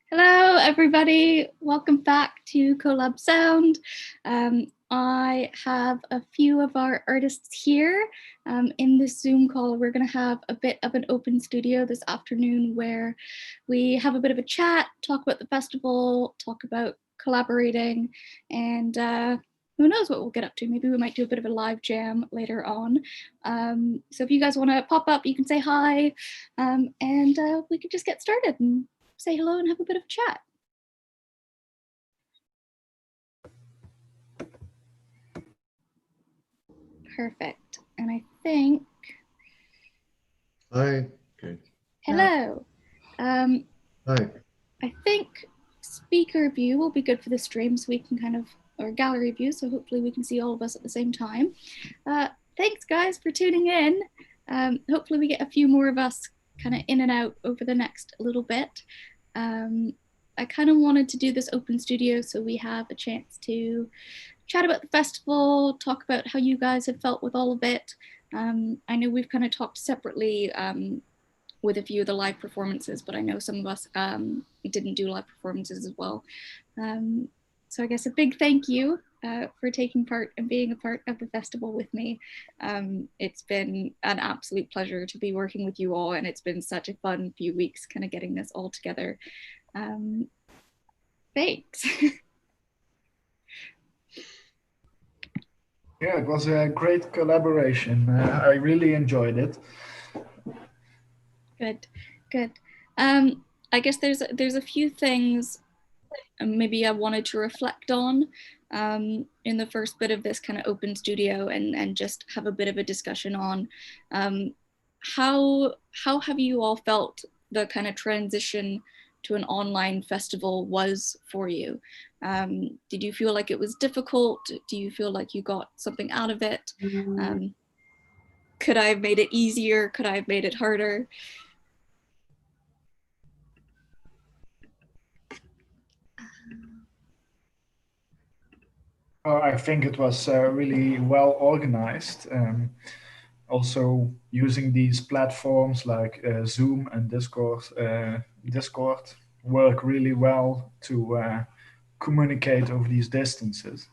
Hello, everybody. Welcome back to Co.Lab Sound. I have a few of our artists here. In this Zoom call, we're going to have a bit of an open studio this afternoon where we have a bit of a chat, talk about the festival, talk about collaborating, and who knows what we'll get up to. Maybe we might do a bit of a live jam later on. So if you guys want to pop up, you can say hi, and we can just get started and say hello and have a bit of a chat. Perfect. And I think... Hi. Okay. Hello. Hi. I think speaker view will be good for the stream so we can kind of, or gallery view, so hopefully we can see all of us at the same time. Thanks guys for tuning in. Hopefully we get a few more of us kind of in and out over the next little bit. I kind of wanted to do this open studio so we have a chance to chat about the festival, talk about how you guys have felt with all of it. I know we've kind of talked separately with a few of the live performances, but I know some of us didn't do live performances as well. So I guess a big thank you for taking part and being a part of the festival with me. It's been an absolute pleasure to be working with you all, and it's been such a fun few weeks kind of getting this all together. Thanks. Yeah, it was a great collaboration. I really enjoyed it. Good. I guess there's a few things maybe I wanted to reflect on in the first bit of this kind of open studio and just have a bit of a discussion on how have you all felt the kind of transition to an online festival was for you? Did you feel like it was difficult? Do you feel like you got something out of it? Could I have made it easier? Could I have made it harder? I think it was really well organized. Also using these platforms like Zoom and Discord work really well to communicate over these distances.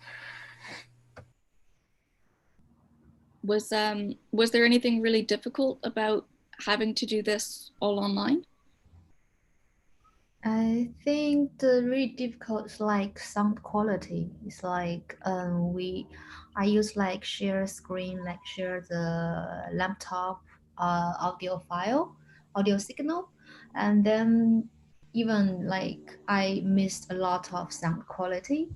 Was there anything really difficult about having to do this all online? I think the really difficult is like sound quality. It's like I use like share screen, like share the laptop audio signal, and then even like I missed a lot of sound quality,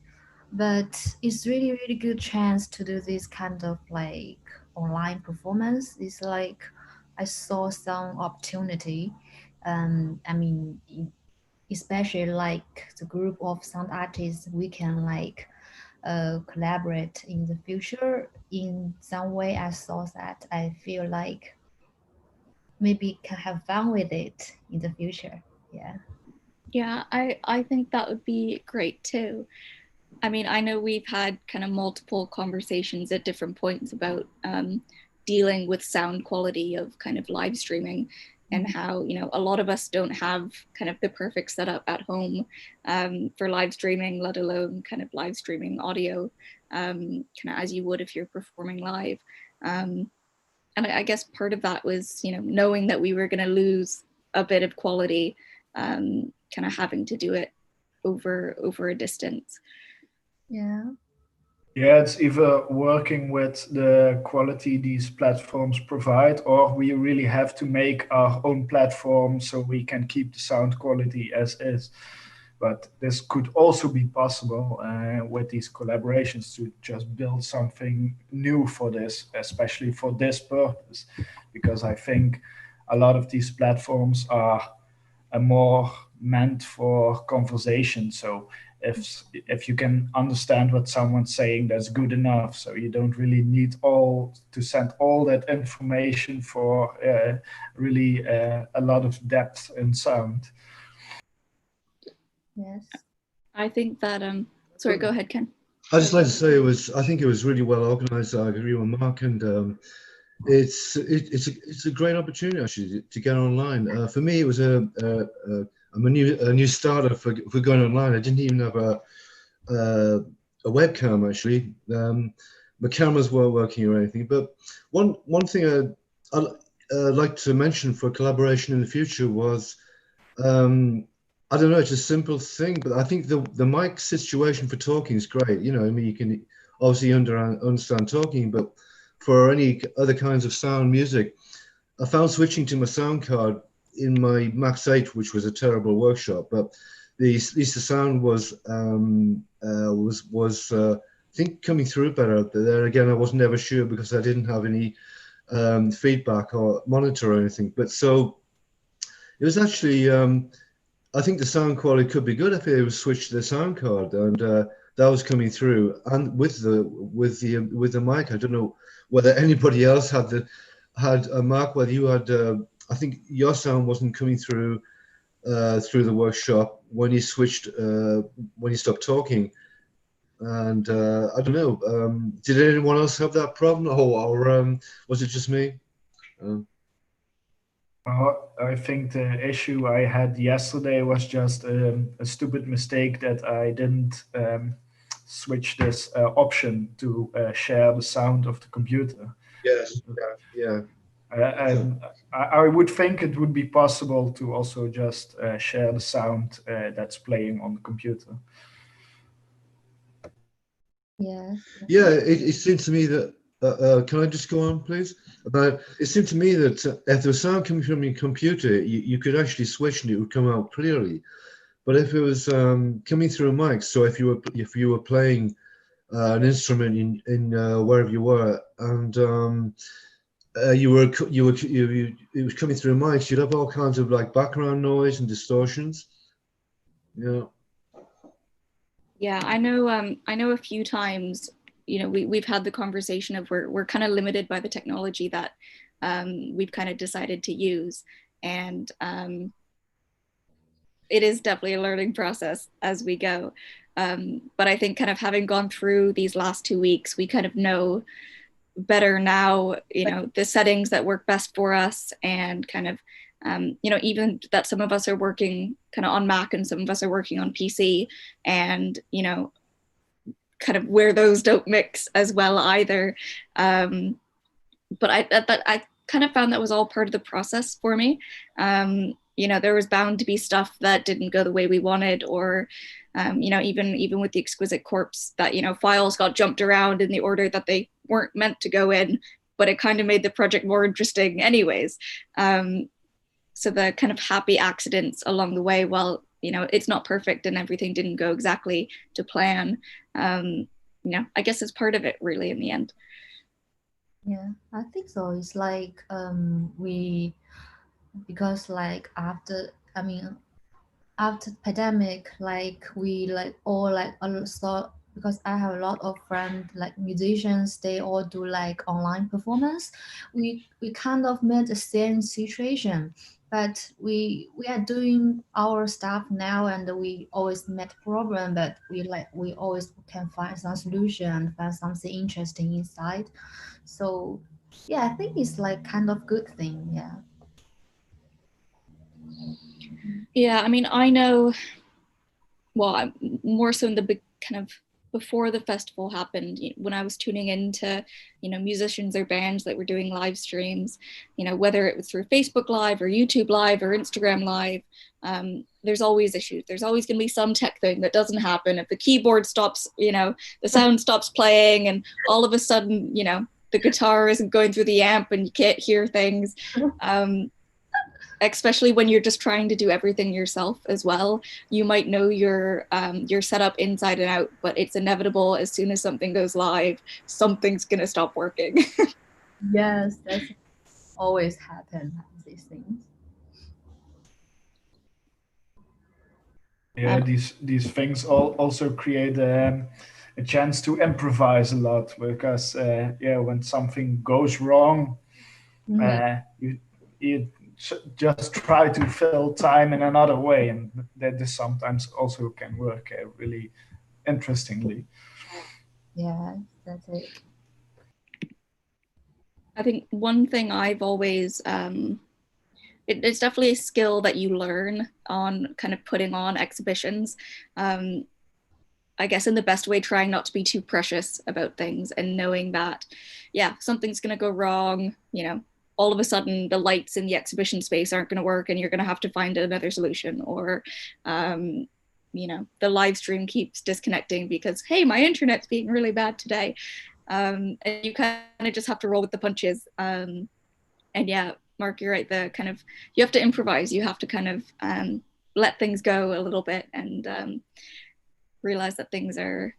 but it's really good chance to do this kind of like online performance. It's like I saw some opportunity. I mean, especially like the group of sound artists, we can like collaborate in the future in some way. I saw that I feel like maybe can have fun with it in the future. Yeah, I think that would be great too. I mean, I know we've had kind of multiple conversations at different points about dealing with sound quality of kind of live streaming and how, you know, a lot of us don't have kind of the perfect setup at home for live streaming, let alone kind of live streaming audio, kind of as you would if you're performing live. And I guess part of that was, you know, knowing that we were going to lose a bit of quality, kind of having to do it over a distance. Yeah, it's either working with the quality these platforms provide, or we really have to make our own platform so we can keep the sound quality as is. But this could also be possible with these collaborations to just build something new for this, especially for this purpose, because I think a lot of these platforms are more meant for conversation. So if you can understand what someone's saying, that's good enough. So you don't really need to send all that information for really a lot of depth in sound. yes. I think that sorry, go ahead, Ken. I'd just like to say I think it was really well organized. I agree with Mark, and it's a great opportunity actually to get online. For me, it was a I'm a new starter for going online. I didn't even have a webcam actually. My cameras weren't working or anything. But one thing I'd like to mention for collaboration in the future was, I don't know, it's a simple thing, but I think the mic situation for talking is great. You know, I mean, you can obviously understand talking, but for any other kinds of sound music, I found switching to my sound card in my Max 8, which was a terrible workshop, but at least the sound was I think coming through better. But there again, I wasn't ever sure because I didn't have any feedback or monitor or anything. But so it was actually. I think the sound quality could be good if it was switched to the sound card, and that was coming through. And with the mic, I don't know whether anybody else had a mark. Whether you had, I think your sound wasn't coming through through the workshop when you switched when you stopped talking. And I don't know. Did anyone else have that problem, or was it just me? I think the issue I had yesterday was just a stupid mistake that I didn't switch this option to share the sound of the computer. Yes. Yeah. And I would think it would be possible to also just share the sound that's playing on the computer. Yeah. Yeah, it seemed to me that, can I just go on, please? But it seemed to me that if there was sound coming from your computer, you could actually switch and it would come out clearly. But if it was coming through a mic, so if you were playing an instrument in wherever you were, and it was coming through mics, you'd have all kinds of like background noise and distortions. Yeah. Yeah, I know. I know a few times, you know, we've had the conversation of we're kind of limited by the technology that we've kind of decided to use, and it is definitely a learning process as we go. But I think kind of having gone through these last 2 weeks, we kind of know better now, you know, the settings that work best for us, and kind of you know, even that some of us are working kind of on Mac and some of us are working on PC, and you know, kind of where those don't mix as well either. But I kind of found that was all part of the process for me. You know, there was bound to be stuff that didn't go the way we wanted, or you know, even with the Exquisite Corpse, that you know, files got jumped around in the order that they weren't meant to go in, but it kind of made the project more interesting anyways. So the kind of happy accidents along the way, well, you know, it's not perfect and everything didn't go exactly to plan, you know, I guess it's part of it really in the end. Yeah, I think so. It's like because like after pandemic, like we like all like a lot, because I have a lot of friends like musicians, they all do like online performance. We kind of met the same situation, but we are doing our stuff now, and we always met problem, but we always can find some solution, find something interesting inside. So yeah, I think it's like kind of good thing. Yeah. Yeah, I mean, I know, well, I'm more so in the big kind of before the festival happened, when I was tuning into, you know, musicians or bands that were doing live streams, you know, whether it was through Facebook Live or YouTube Live or Instagram Live, there's always issues. There's always going to be some tech thing that doesn't happen. If the keyboard stops, you know, the sound stops playing, and all of a sudden, you know, the guitar isn't going through the amp and you can't hear things. Especially when you're just trying to do everything yourself as well. You might know your setup inside and out, but it's inevitable as soon as something goes live, something's gonna stop working. Yes, that's always happen, these things. Yeah, these things also create a chance to improvise a lot, because yeah, when something goes wrong, you just try to fill time in another way, and that this sometimes also can work really interestingly. Yeah, that's it. I think one thing I've always it's definitely a skill that you learn on kind of putting on exhibitions. I guess in the best way, trying not to be too precious about things and knowing that, yeah, something's going to go wrong, all of a sudden the lights in the exhibition space aren't going to work and you're going to have to find another solution, or, the live stream keeps disconnecting because, hey, my internet's being really bad today. And you kind of just have to roll with the punches. And yeah, Mark, you're right. You have to improvise. You have to kind of let things go a little bit and realize that things are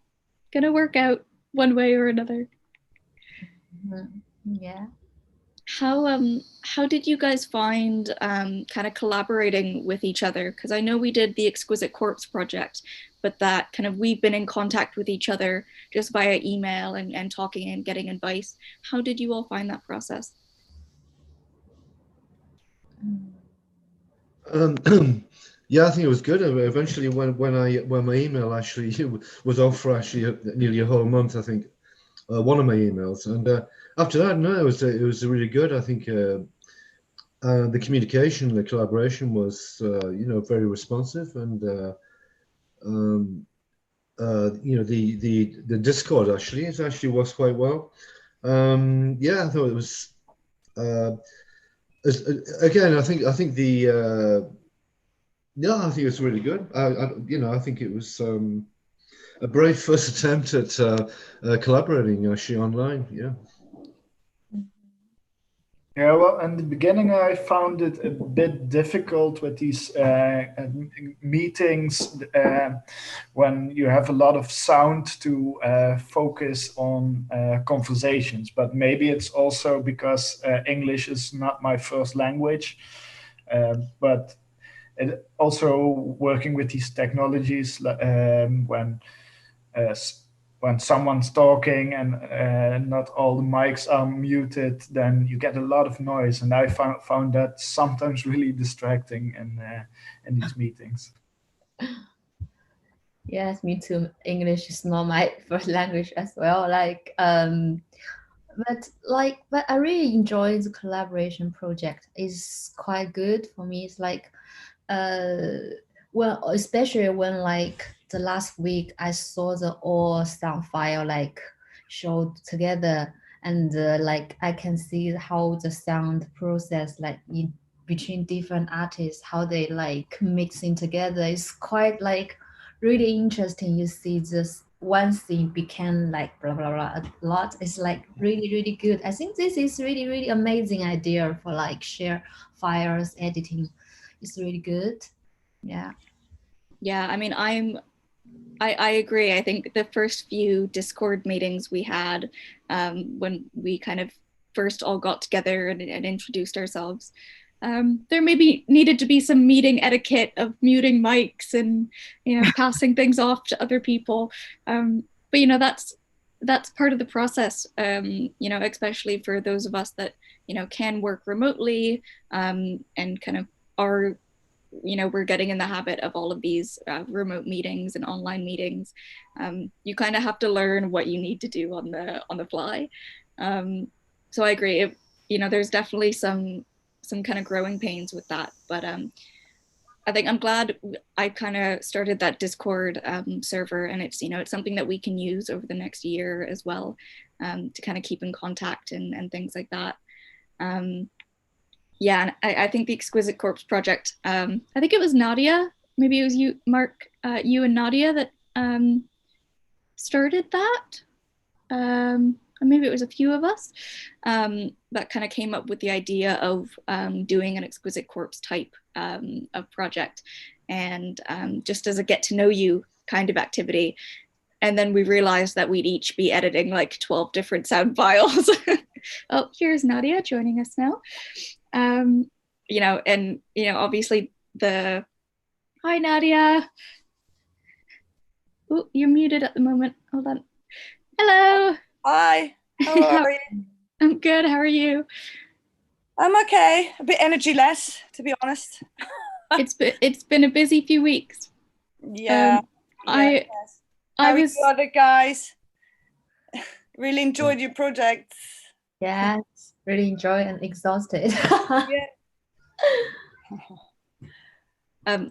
gonna work out one way or another. Yeah. How did you guys find kind of collaborating with each other? Because I know we did the Exquisite Corpse project, but that kind of we've been in contact with each other just via email and talking and getting advice. How did you all find that process? Yeah, I think it was good. Eventually, when my email actually was off for actually nearly a whole month, I think one of my emails, and after that, no, it was really good. I think the communication, the collaboration was very responsive, and the Discord actually works quite well. Yeah, I thought it was. Again, I think the. Yeah, I think it's really good. I think it was a brave first attempt at collaborating actually online. Yeah. Yeah, well, in the beginning, I found it a bit difficult with these meetings when you have a lot of sound to focus on conversations. But maybe it's also because English is not my first language. But it also working with these technologies uh, when someone's talking and not all the mics are muted, then you get a lot of noise, and I found that sometimes really distracting in these meetings. Yes, me too. English is not my first language as well. But I really enjoy the collaboration project. It's quite good for me. It's like, well, especially when like the last week I saw the all sound file like showed together, and like I can see how the sound process like in between different artists, how they like mixing together. It's quite like really interesting. You see this one thing became like blah blah blah a lot. It's like really really good. I think this is really really amazing idea for like share files editing. It's really good. Yeah. Yeah, I mean, I agree. I think the first few Discord meetings we had when we kind of first all got together and introduced ourselves, there maybe needed to be some meeting etiquette of muting mics and passing things off to other people. But that's part of the process. Especially for those of us that can work remotely and kind of are we're getting in the habit of all of these remote meetings and online meetings. You kind of have to learn what you need to do on the fly. So I agree. There's definitely some kind of growing pains with that, but I think I'm glad I kind of started that Discord server, and it's something that we can use over the next year as well, to kind of keep in contact and things like that. Yeah, and I think the Exquisite Corpse project, I think it was Nadia, maybe it was you, Mark, you and Nadia that started that. Or maybe it was a few of us that kind of came up with the idea of doing an Exquisite Corpse type of project, and just as a get to know you kind of activity. And then we realized that we'd each be editing like 12 different sound files. Oh, here's Nadia joining us now. Obviously hi Nadia. Oh, you're muted at the moment. Hold on. Hello. Hi. How are you? I'm good. How are you? I'm okay. A bit energy-less, to be honest. It's been a busy few weeks. Yeah. I was you other guys? Really enjoyed your project. Yes, really enjoy and exhausted. Yeah.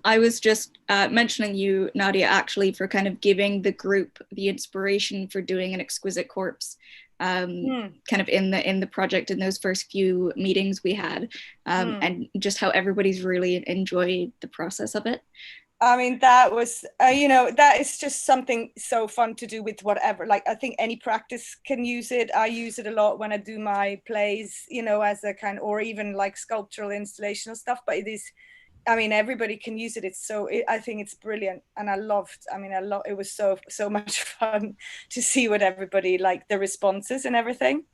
I was just mentioning you, Nadia, actually, for kind of giving the group the inspiration for doing an exquisite corpse, kind of in the project in those first few meetings we had, and just how everybody's really enjoyed the process of it. I mean, that was, that is just something so fun to do with whatever. Like, I think any practice can use it. I use it a lot when I do my plays, as a kind, or even like sculptural installational stuff. But it is, I mean, everybody can use it. I think it's brilliant. And it was so much fun to see what everybody, like the responses and everything.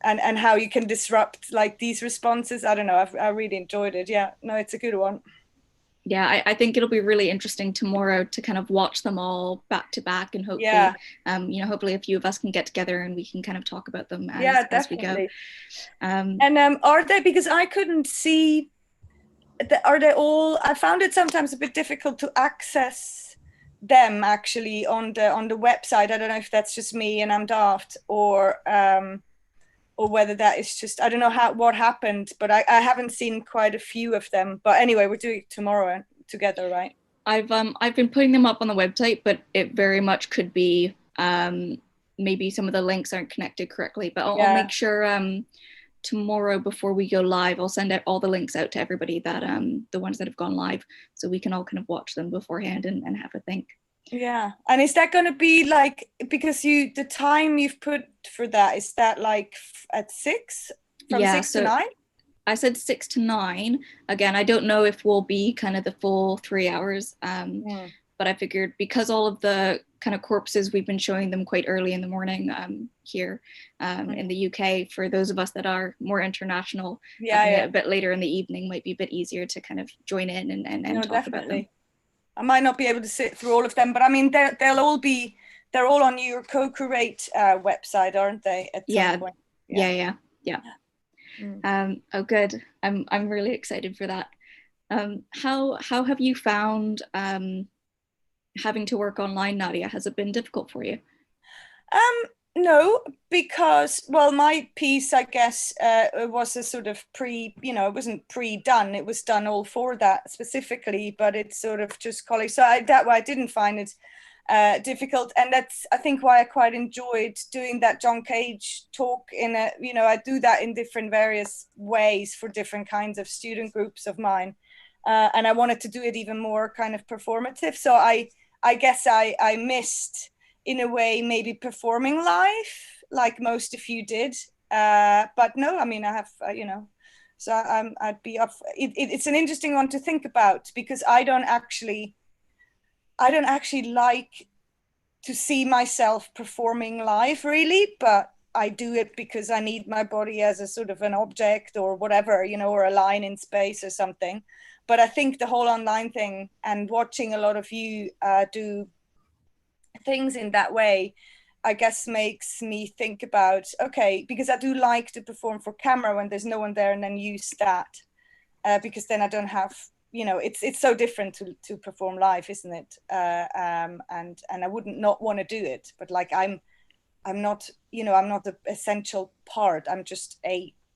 And how you can disrupt like these responses. I don't know. I really enjoyed it. Yeah, no, it's a good one. Yeah, I think it'll be really interesting tomorrow to kind of watch them all back to back, and hopefully, hopefully a few of us can get together and we can kind of talk about them as we go. And are they, because I couldn't see, are they all, I found it sometimes a bit difficult to access them actually on the website. I don't know if that's just me and I'm daft, or whether that is just, I don't know what happened, but I haven't seen quite a few of them. But anyway, we're doing it tomorrow together, right? I've been putting them up on the website, but it very much could be maybe some of the links aren't connected correctly. But I'll make sure tomorrow before we go live, I'll send out all the links out to everybody, that the ones that have gone live, so we can all kind of watch them beforehand and have a think. Yeah. And is that going to be like, because the time you've put for that, is that like at 6, from 6 to 9? I said 6 to 9. Again, I don't know if we'll be kind of the full 3 hours, but I figured because all of the kind of corpses, we've been showing them quite early in the morning here in the UK. For those of us that are more international, a bit later in the evening might be a bit easier to kind of join in and talk about them. I might not be able to sit through all of them, but I mean, they're all on your Co.Curate website, aren't they? At some point? Yeah. Oh, good. I'm really excited for that. How have you found having to work online, Nadia? Has it been difficult for you? No, because, well, my piece, I guess, it was a sort of it wasn't pre-done. It was done all for that specifically, but it's sort of just college. So that way I didn't find it difficult. And that's, I think, why I quite enjoyed doing that John Cage talk I do that in different various ways for different kinds of student groups of mine. And I wanted to do it even more kind of performative. So I guess I missed, in a way, maybe performing live like most of you did, but no, I mean, I have so I'd be up. It's an interesting one to think about, because I don't actually like to see myself performing live, really, but I do it because I need my body as a sort of an object or whatever, or a line in space or something. But I think the whole online thing, and watching a lot of you do things in that way, I guess makes me think about, okay, because I do like to perform for camera when there's no one there, and then use that because then I don't have, it's so different to perform live, isn't it? And I wouldn't not want to do it, but like I'm not, I'm not the essential part. I'm just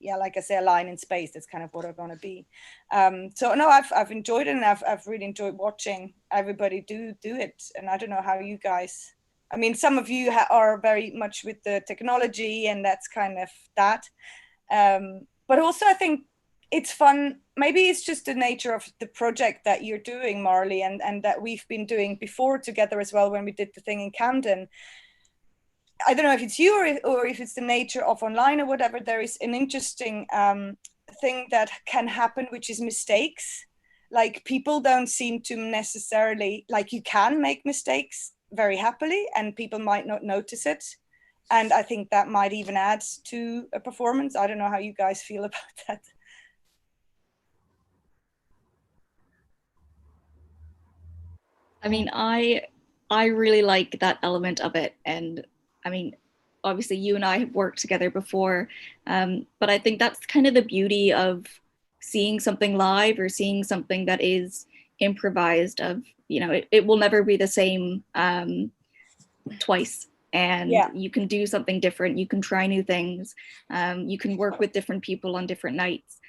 like I say, a line in space. That's kind of what I want to be. So no, I've enjoyed it, and I've really enjoyed watching everybody do it. And I don't know how you guys, I mean, some of you are very much with the technology, and that's kind of that. But also I think it's fun. Maybe it's just the nature of the project that you're doing, Marley, and that we've been doing before together as well when we did the thing in Camden. I don't know if it's you or if it's the nature of online or whatever. There is an interesting thing that can happen, which is mistakes. Like, people don't seem to necessarily, like, you can make mistakes very happily and people might not notice it. And I think that might even add to a performance. I don't know how you guys feel about that. I mean, I really like that element of it. And I mean, obviously you and I have worked together before, but I think that's kind of the beauty of seeing something live or seeing something that is improvised, of, it will never be the same twice. And you can do something different. You can try new things. You can work with different people on different nights.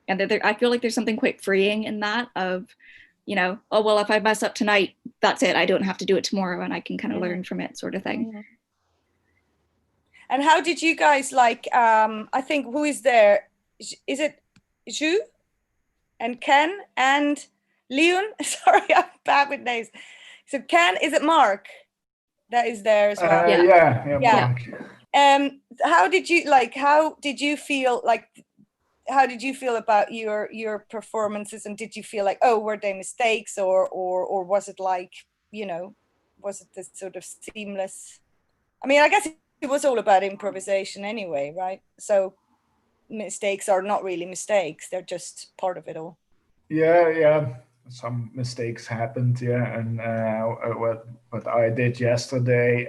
I feel like there's something quite freeing in that of, you know, oh, well, if I mess up tonight, that's it. I don't have to do it tomorrow, and I can kind of learn from it, sort of thing. And how did you guys like, I think, who is there? Is it Zhu and Ken and Leon? Sorry, I'm bad with names. So Ken, is it Mark that is there as well? Yeah, Mark. How did you feel about your performances, and did you feel like, oh, were they mistakes, or was it like, you know, was it this sort of seamless? I mean, I guess it was all about improvisation anyway, right? So mistakes are not really mistakes, they're just part of it all. Yeah, some mistakes happened, and what I did yesterday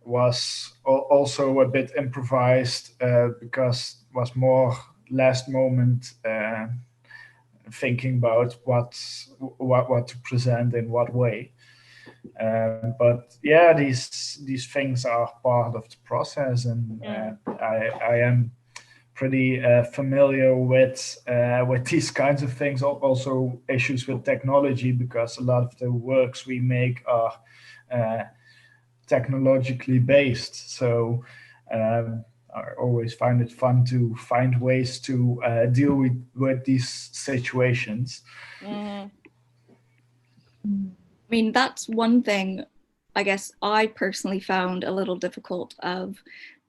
was also a bit improvised, because it was more last moment, thinking about what to present in what way. But yeah, these things are part of the process, and I am pretty familiar with these kinds of things. Also, issues with technology, because a lot of the works we make are technologically based. So I always find it fun to find ways to deal with these situations. I mean, that's one thing I guess I personally found a little difficult of,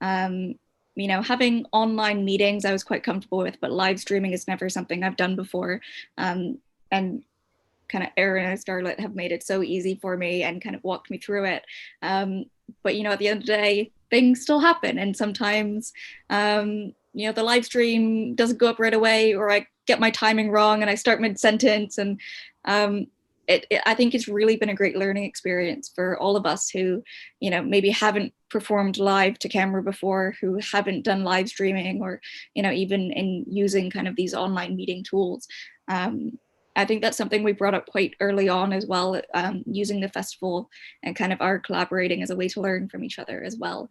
you know, having online meetings I was quite comfortable with, but live streaming is never something I've done before. And kind of Erin and Scarlett have made it so easy for me and kind of walked me through it. But, you know, at the end of the day, things still happen. And sometimes, you know, the live stream doesn't go up right away, or I get my timing wrong and I start mid-sentence. And I think it's really been a great learning experience for all of us who, you know, maybe haven't performed live to camera before, who haven't done live streaming, or, you know, even in using kind of these online meeting tools. I think that's something we brought up quite early on as well, using the festival and kind of our collaborating as a way to learn from each other as well.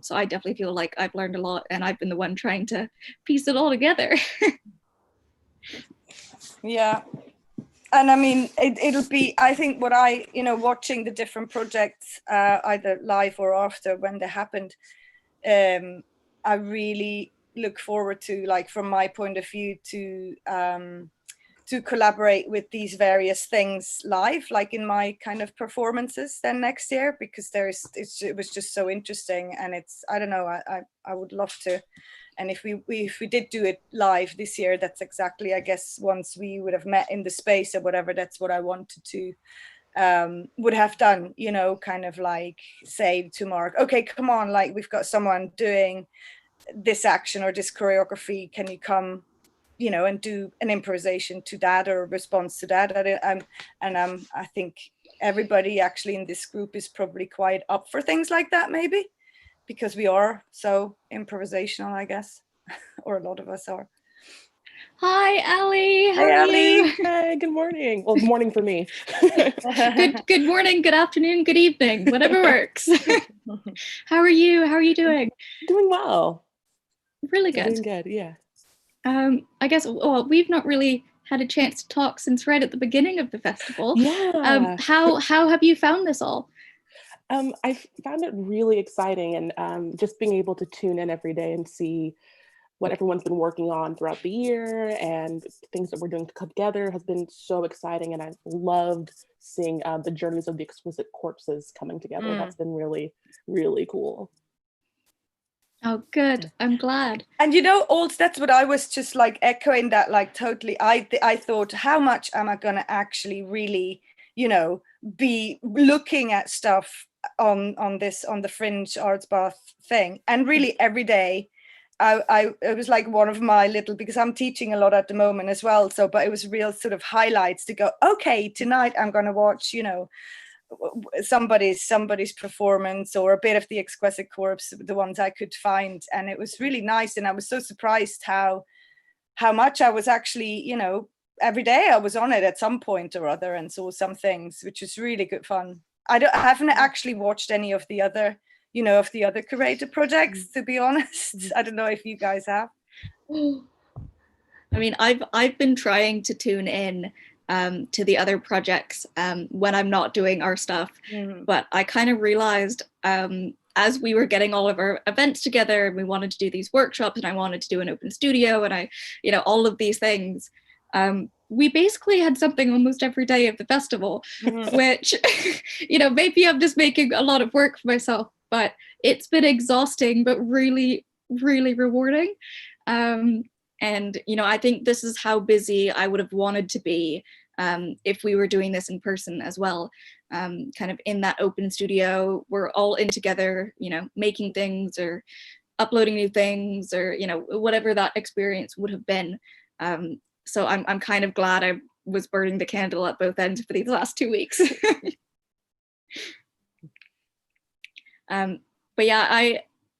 So I definitely feel like I've learned a lot, and I've been the one trying to piece it all together. Yeah. And I mean, it'll be, I think what I, you know, watching the different projects, either live or after when they happened, I really look forward to, like, from my point of view, to collaborate with these various things live, like in my kind of performances then next year, because it was just so interesting. And it's, I don't know, I would love to. And if we did do it live this year, that's exactly, I guess, once we would have met in the space or whatever, that's what I wanted to would have done, you know, kind of like say to Mark, okay, come on, like we've got someone doing this action or this choreography, can you come, you know, and do an improvisation to that or a response to that. I think everybody actually in this group is probably quite up for things like that, maybe because we are so improvisational, I guess, or a lot of us are. Hi, Ali. How Hey, are Ali. you? Hey, good morning. Well, morning for me. Good morning, good afternoon, good evening, whatever works. How are you? How are you doing? Doing well. Really good. Doing good, yeah. I guess, well, we've not really had a chance to talk since right at the beginning of the festival. Yeah. How have you found this all? I found it really exciting, and just being able to tune in every day and see what everyone's been working on throughout the year and things that we're doing together has been so exciting. And I loved seeing the journeys of the exquisite corpses coming together. That's been really, really cool. Oh, good. I'm glad. And you know, also that's what I was just like echoing that, like totally. I thought, how much am I going to actually really, you know, be looking at stuff on the Fringe Arts Bath thing, and really every day. It was like one of my little, because I'm teaching a lot at the moment as well. So, but it was real sort of highlights to go, okay, tonight I'm going to watch, you know, somebody's performance or a bit of the Exquisite Corpse, the ones I could find. And it was really nice. And I was so surprised how much I was actually, you know, every day I was on it at some point or other and saw some things, which was really good fun. I haven't actually watched any of the other, you know, of the other curated projects, to be honest. I don't know if you guys have. I mean, I've been trying to tune in to the other projects when I'm not doing our stuff, but I kind of realized as we were getting all of our events together and we wanted to do these workshops and I wanted to do an open studio and all of these things, we basically had something almost every day of the festival, which, maybe I'm just making a lot of work for myself, but it's been exhausting, but really, really rewarding. And, I think this is how busy I would have wanted to be if we were doing this in person as well. Kind of in that open studio, we're all in together, making things or uploading new things or, whatever that experience would have been. So I'm kind of glad I was burning the candle at both ends for these last 2 weeks. But yeah,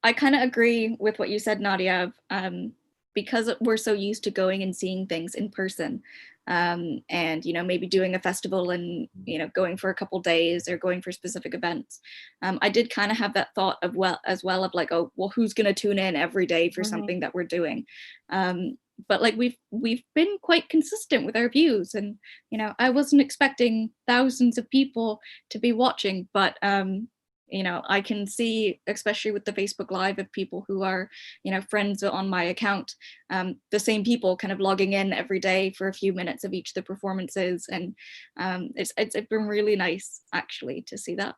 I kind of agree with what you said, Nadia, because we're so used to going and seeing things in person, and maybe doing a festival and going for a couple days or going for specific events. I did kind of have that thought of like, oh well, who's going to tune in every day for something that we're doing? But like we've been quite consistent with our views, and I wasn't expecting thousands of people to be watching, but I can see, especially with the Facebook Live, of people who are, friends on my account, the same people kind of logging in every day for a few minutes of each of the performances. And it's been really nice, actually, to see that.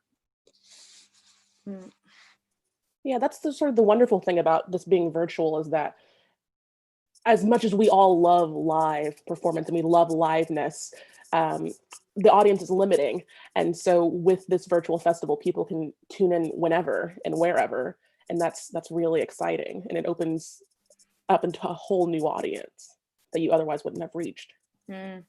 Yeah, that's the sort of the wonderful thing about this being virtual, is that as much as we all love live performance and we love liveness, the audience is limiting. And so with this virtual festival, people can tune in whenever and wherever. And that's really exciting. And it opens up into a whole new audience that you otherwise wouldn't have reached. And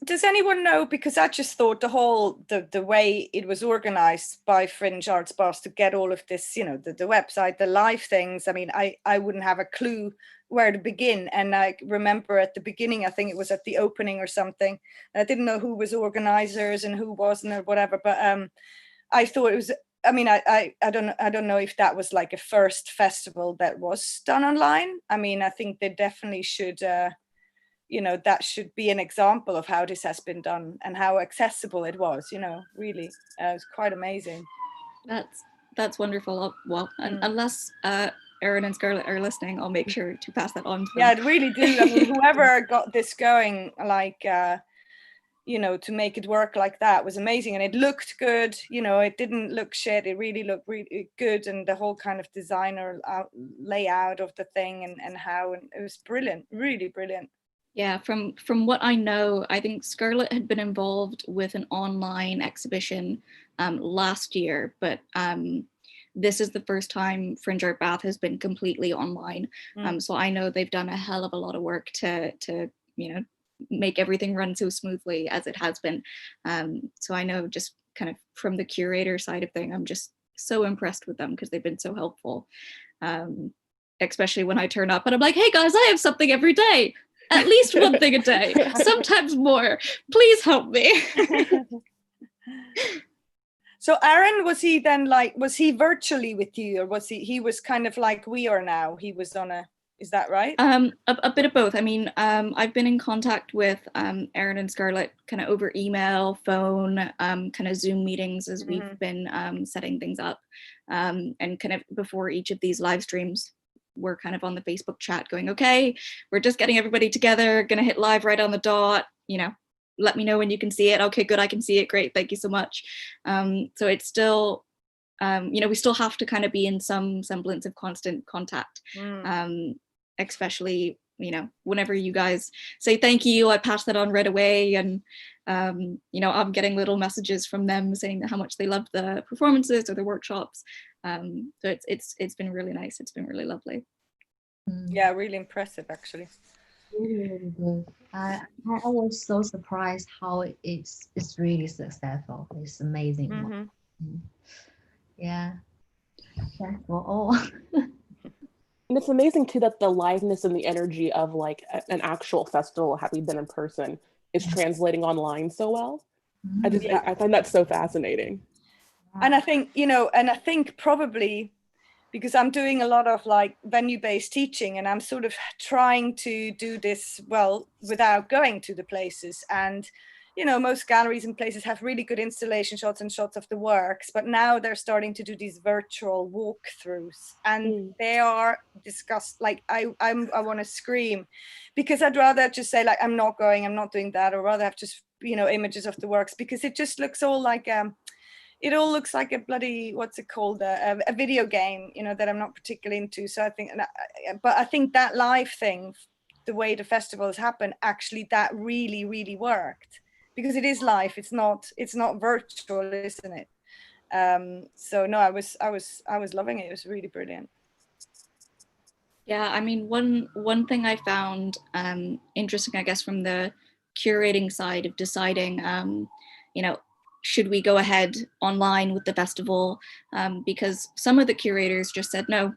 does anyone know, because I just thought the way it was organized by Fringe Arts Boss to get all of this, the website, the live things, I mean, I wouldn't have a clue where to begin. And I remember at the beginning, I think it was at the opening or something, I didn't know who was organizers and who wasn't or whatever, but I thought it was, I mean, I don't know if that was like a first festival that was done online. I mean, I think they definitely should, that should be an example of how this has been done and how accessible it was, really. It was quite amazing. That's wonderful. Well, unless Erin and Scarlett are listening, I'll make sure to pass that on to them. Yeah, I really do. I mean, whoever got this going, like, to make it work like that was amazing. And it looked good, it didn't look shit. It really looked really good. And the whole kind of designer layout of the thing and how, and it was brilliant, really brilliant. Yeah, from what I know, I think Scarlett had been involved with an online exhibition last year, but this is the first time Fringe Art Bath has been completely online. So I know they've done a hell of a lot of work to make everything run so smoothly as it has been. So I know, just kind of from the curator side of thing, I'm just so impressed with them because they've been so helpful. Especially when I turn up and I'm like, hey guys, I have something every day. At least one thing a day, sometimes more. Please help me. So Aaron, was he virtually with you, or he was kind of like we are now? He was is that right? A bit of both. I mean, I've been in contact with Aaron and Scarlett kind of over email, phone, kind of Zoom meetings as we've been setting things up. And kind of before each of these live streams, we're kind of on the Facebook chat going, okay, we're just getting everybody together, gonna hit live right on the dot, let me know when you can see it. Okay, good, I can see it, great, thank you so much. So it's still, we still have to kind of be in some semblance of constant contact, especially, whenever you guys say thank you, I pass that on right away. And, I'm getting little messages from them saying how much they love the performances or the workshops. So it's been really nice. It's been really lovely. Yeah, really impressive, actually. Really, really good. I was so surprised how it's really successful. It's amazing. Yeah. Thanks for all. And it's amazing too that the liveness and the energy of like an actual festival, having been in person, is translating online so well. I find that so fascinating. And I think, probably because I'm doing a lot of like venue-based teaching, and I'm sort of trying to do this well without going to the places. And you know, most galleries and places have really good installation shots and shots of the works, but now they're starting to do these virtual walkthroughs, and they are disgust. Like I want to scream, because I'd rather just say like, I'm not going, I'm not doing that, or rather have just, you know, images of the works, because it just looks all like it all looks like a bloody, what's it called, a video game, you know, that I'm not particularly into. So I think, but I think that live thing, the way the festivals happen, actually that really, really worked, because it is live. It's not virtual, isn't it? So no, I was loving it. It was really brilliant. Yeah, I mean, one thing I found interesting, I guess, from the curating side of deciding, you know, should we go ahead online with the festival? Because some of the curators just said, no,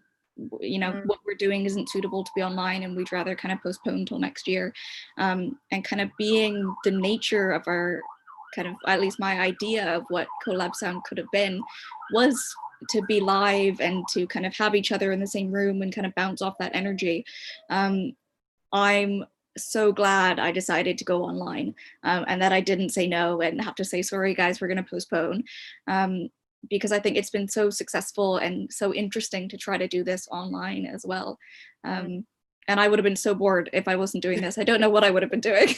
you know, what we're doing isn't suitable to be online, and we'd rather kind of postpone until next year. And kind of being the nature of our kind of, at least my idea of what Co.Lab Sound could have been, was to be live and to kind of have each other in the same room and kind of bounce off that energy. I'm so glad I decided to go online, and that I didn't say no and have to say, sorry guys, we're going to postpone, because I think it's been so successful and so interesting to try to do this online as well. And I would have been so bored if I wasn't doing this. I don't know what I would have been doing.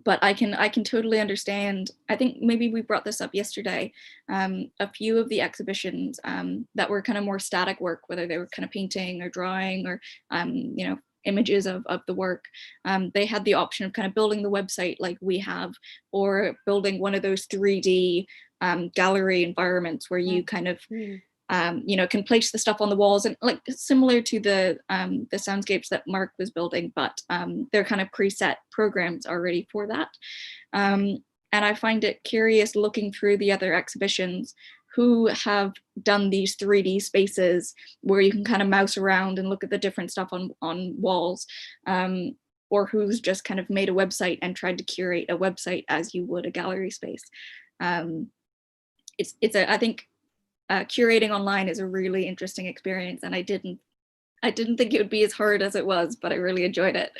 But I can totally understand. I think maybe we brought this up yesterday. A few of the exhibitions that were kind of more static work, whether they were kind of painting or drawing or you know, images of the work, they had the option of kind of building the website like we have, or building one of those 3D gallery environments where you kind of you know, can place the stuff on the walls, and like similar to the soundscapes that Mark was building, but they're kind of preset programs already for that. And I find it curious looking through the other exhibitions who have done these 3D spaces where you can kind of mouse around and look at the different stuff on walls, or who's just kind of made a website and tried to curate a website as you would a gallery space. It's I think curating online is a really interesting experience, and I didn't think it would be as hard as it was, but I really enjoyed it.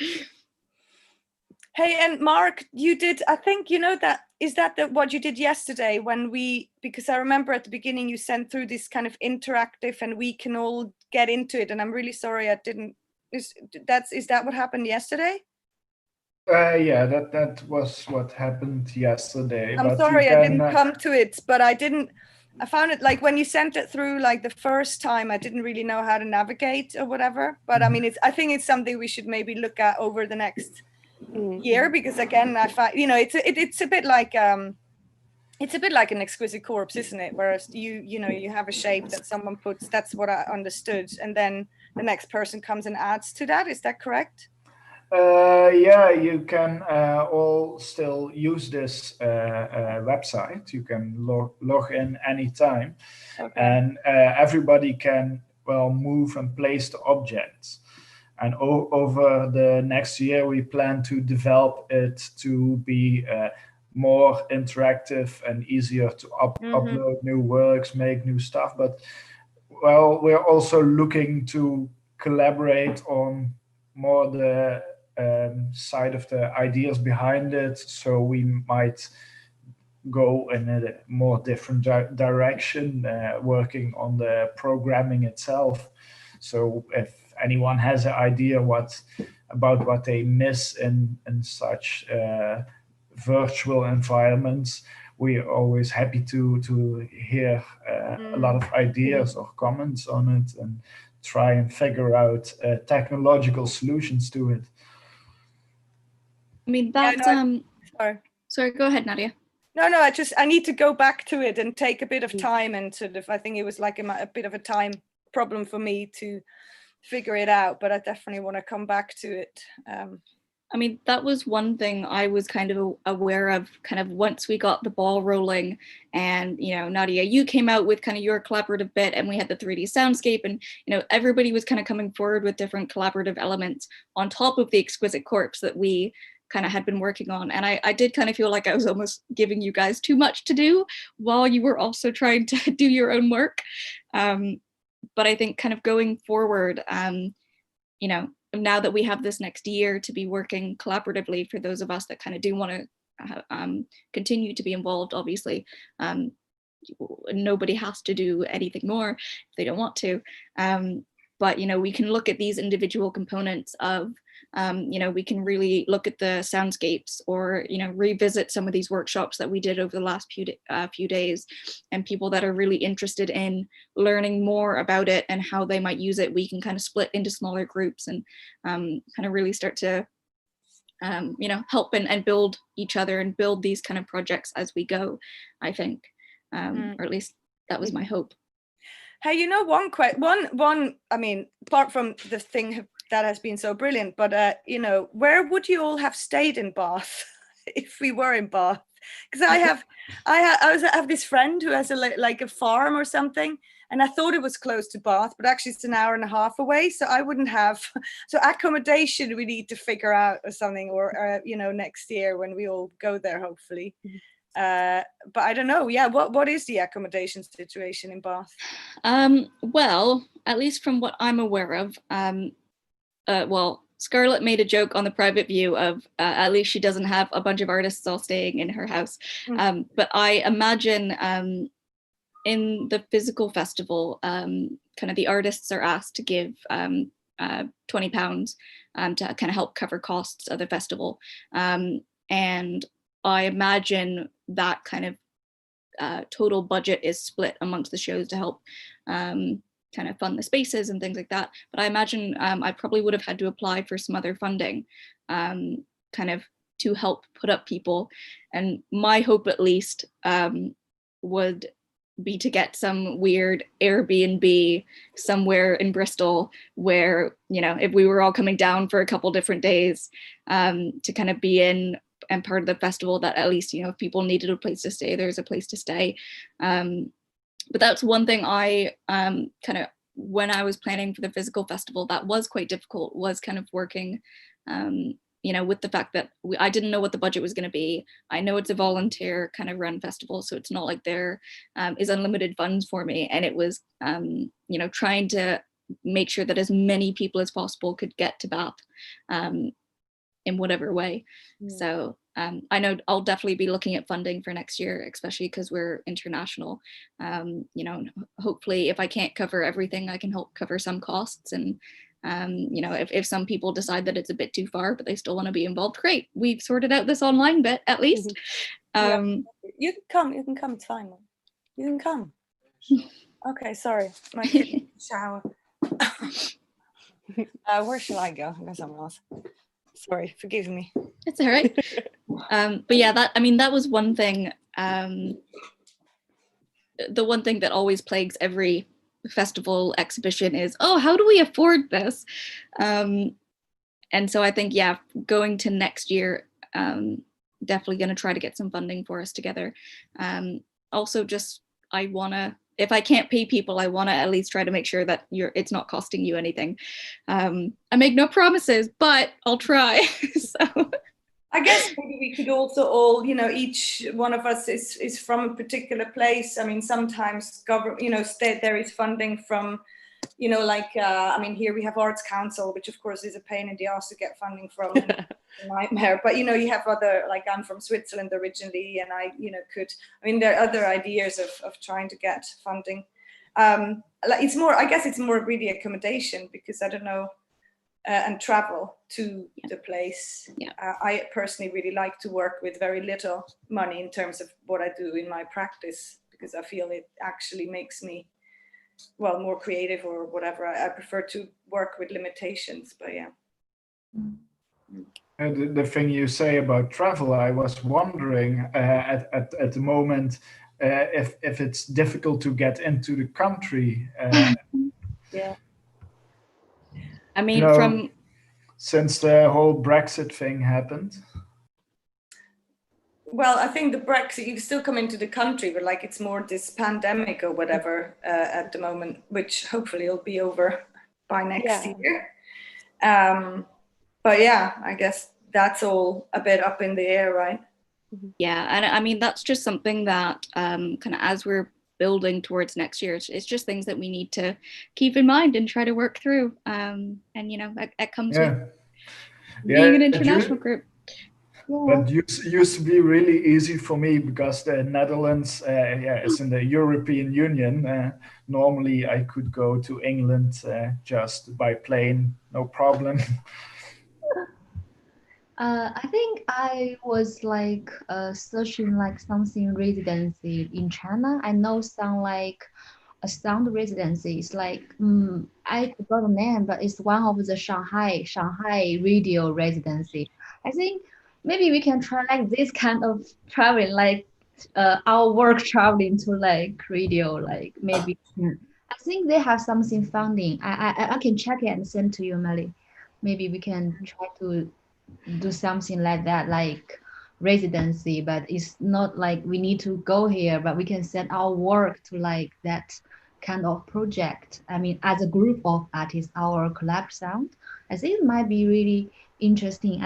Hey, and Mark, you did, I think, you know, that is that what you did yesterday when because I remember at the beginning you sent through this kind of interactive and we can all get into it, and I'm really sorry I didn't. Is that what happened yesterday? Yeah, that was what happened yesterday. I'm sorry I didn't come to it, but I found it, like when you sent it through like the first time, I didn't really know how to navigate or whatever. But I mean, I think it's something we should maybe look at over the next year, because again, I find, you know, it's a bit like an exquisite corpse, isn't it? Whereas you know, you have a shape that someone puts, that's what I understood, and then the next person comes and adds to that. Is that correct? Yeah, you can all still use this website. You can log in anytime, and everybody can, well, move and place the objects. And over the next year, we plan to develop it to be more interactive and easier to upload new works, make new stuff. But, well, we're also looking to collaborate on more the side of the ideas behind it, so we might go in a more different direction, working on the programming itself. So if anyone has an idea about what they miss in such virtual environments, we are always happy to hear a lot of ideas or comments on it, and try and figure out technological solutions to it. I mean, that's sorry, go ahead, Nadia. No, I need to go back to it and take a bit of time, and sort of, I think it was like a bit of a time problem for me to figure it out, but I definitely want to come back to it. I mean, that was one thing I was kind of aware of, kind of once we got the ball rolling, and, you know, Nadia, you came out with kind of your collaborative bit, and we had the 3D soundscape, and, you know, everybody was kind of coming forward with different collaborative elements on top of the exquisite corpse that we kind of had been working on. And I did kind of feel like I was almost giving you guys too much to do while you were also trying to do your own work. But I think kind of going forward, you know, now that we have this next year to be working collaboratively, for those of us that kind of do want to continue to be involved, obviously, nobody has to do anything more if they don't want to. But, you know, we can look at these individual components of, you know, we can really look at the soundscapes, or, you know, revisit some of these workshops that we did over the last few days, and people that are really interested in learning more about it and how they might use it. We can kind of split into smaller groups and kind of really start to, you know, help and build each other and build these kind of projects as we go, I think, or at least that was my hope. Hey, you know, one, I mean, apart from the thing that has been so brilliant, but, you know, where would you all have stayed in Bath if we were in Bath? Because I have this friend who has like a farm or something, and I thought it was close to Bath, but actually it's an hour and a half away. So I wouldn't have, so accommodation we need to figure out or something, or, you know, next year when we all go there, hopefully. But I don't know. Yeah, what is the accommodation situation in Bath? Well, at least from what I'm aware of, well, Scarlett made a joke on the private view of at least she doesn't have a bunch of artists all staying in her house. But I imagine in the physical festival, kind of the artists are asked to give £20 to kind of help cover costs of the festival. And I imagine that kind of total budget is split amongst the shows to help kind of fund the spaces and things like that. But I imagine I probably would have had to apply for some other funding kind of to help put up people. And my hope, at least, would be to get some weird Airbnb somewhere in Bristol where, you know, if we were all coming down for a couple different days to kind of be in and part of the festival, that at least, you know, if people needed a place to stay, there's a place to stay. But that's one thing I kind of, when I was planning for the physical festival, that was quite difficult, was kind of working, you know, with the fact that I didn't know what the budget was going to be. I know it's a volunteer kind of run festival, so it's not like there is unlimited funds for me. And it was, you know, trying to make sure that as many people as possible could get to Bath in whatever way. So I know I'll definitely be looking at funding for next year, especially because we're international. You know, hopefully if I can't cover everything, I can help cover some costs. And you know, if some people decide that it's a bit too far, but they still want to be involved, great. We've sorted out this online bit at least. Yeah. You can come, it's fine. You can come. Okay, sorry, my kid shower. Where shall I go? I guess I'm lost. Sorry, forgive me. It's all right. But yeah, that was one thing. The one thing that always plagues every festival exhibition is, oh, how do we afford this? And so I think, yeah, going to next year, definitely going to try to get some funding for us together. Also, just I want to, if I can't pay people, I want to at least try to make sure that it's not costing you anything. I make no promises, but I'll try. So I guess maybe we could also all, you know, each one of us is from a particular place. I mean, sometimes government, you know, there is funding from, you know, like, I mean, here we have Arts Council, which of course is a pain in the ass to get funding from, a nightmare. But, you know, you have other, like I'm from Switzerland originally, and I, you know, there are other ideas of trying to get funding. Like it's more, I guess it's more really accommodation, because I don't know, and travel to the place. Yeah. I personally really like to work with very little money in terms of what I do in my practice, because I feel it actually makes me, well, more creative or whatever. I prefer to work with limitations, but yeah. The thing you say about travel, I was wondering at the moment if it's difficult to get into the country. Yeah. I mean, you know, since the whole Brexit thing happened. Well, I think the Brexit, you can still come into the country, but like it's more this pandemic or whatever at the moment, which hopefully will be over by next year. But yeah, I guess that's all a bit up in the air, right? Yeah, and I mean that's just something that kind of as we're building towards next year, it's just things that we need to keep in mind and try to work through. And you know, it comes with being an international group. But used to be really easy for me because the Netherlands is in the European Union. Normally I could go to England just by plane, no problem. I think I was like searching like something residency in China. I know some like a sound residency. It's like I forgot the name, but it's one of the Shanghai radio residency. I think maybe we can try like this kind of traveling, like our work traveling to like radio, like maybe. I think they have something funding. I can check it and send to you, Melly. Maybe we can try to do something like that, like residency, but it's not like we need to go here, but we can set our work to like that kind of project. I mean, as a group of artists, our Co.Lab Sound, I think it might be really interesting.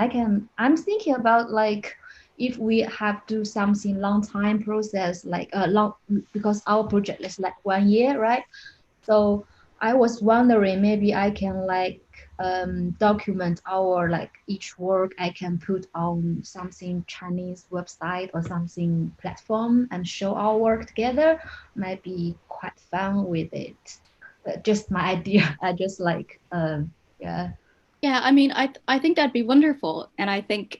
I'm thinking about like if we have to do something long time process, like a long, because our project is like 1 year, right? So I was wondering maybe I can like document our like each work I can put on something Chinese website or something platform and show our work together. Might be quite fun with it. But just my idea. I just like yeah. Yeah, I mean, I think that'd be wonderful, and I think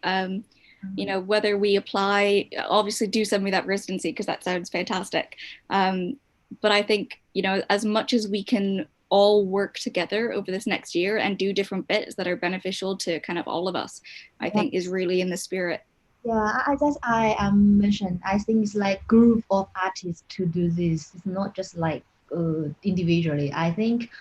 you know, whether we apply, obviously do send me that residency because that sounds fantastic. But I think, you know, as much as we can all work together over this next year and do different bits that are beneficial to kind of all of us, I think is really in the spirit. Yeah, I mentioned. I think it's like group of artists to do this. It's not just like individually. I think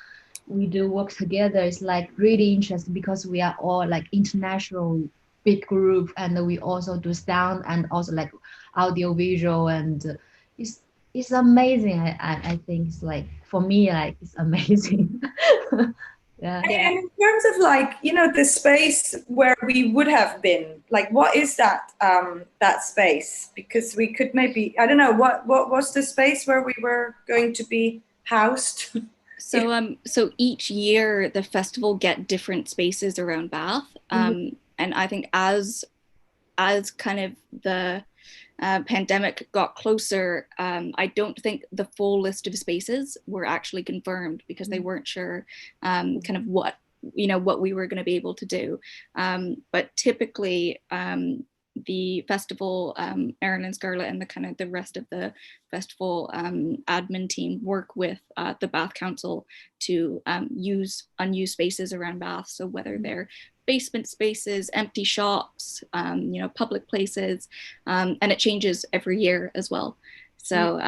we do work together. It's like really interesting because we are all like international big group, and we also do sound and also like audio visual, and it's it's amazing. I think it's like for me like it's amazing. Yeah. And in terms of like, you know, the space where we would have been, like, what is that that space? Because we could maybe, I don't know, what was the space where we were going to be housed? So each year the festival get different spaces around Bath, and I think as kind of the pandemic got closer, I don't think the full list of spaces were actually confirmed because they weren't sure kind of what, you know, what we were going to be able to do. But typically the festival, Erin and Scarlett and the kind of the rest of the festival admin team work with the Bath Council to use unused spaces around Bath. So whether they're basement spaces, empty shops, you know, public places, and it changes every year as well. So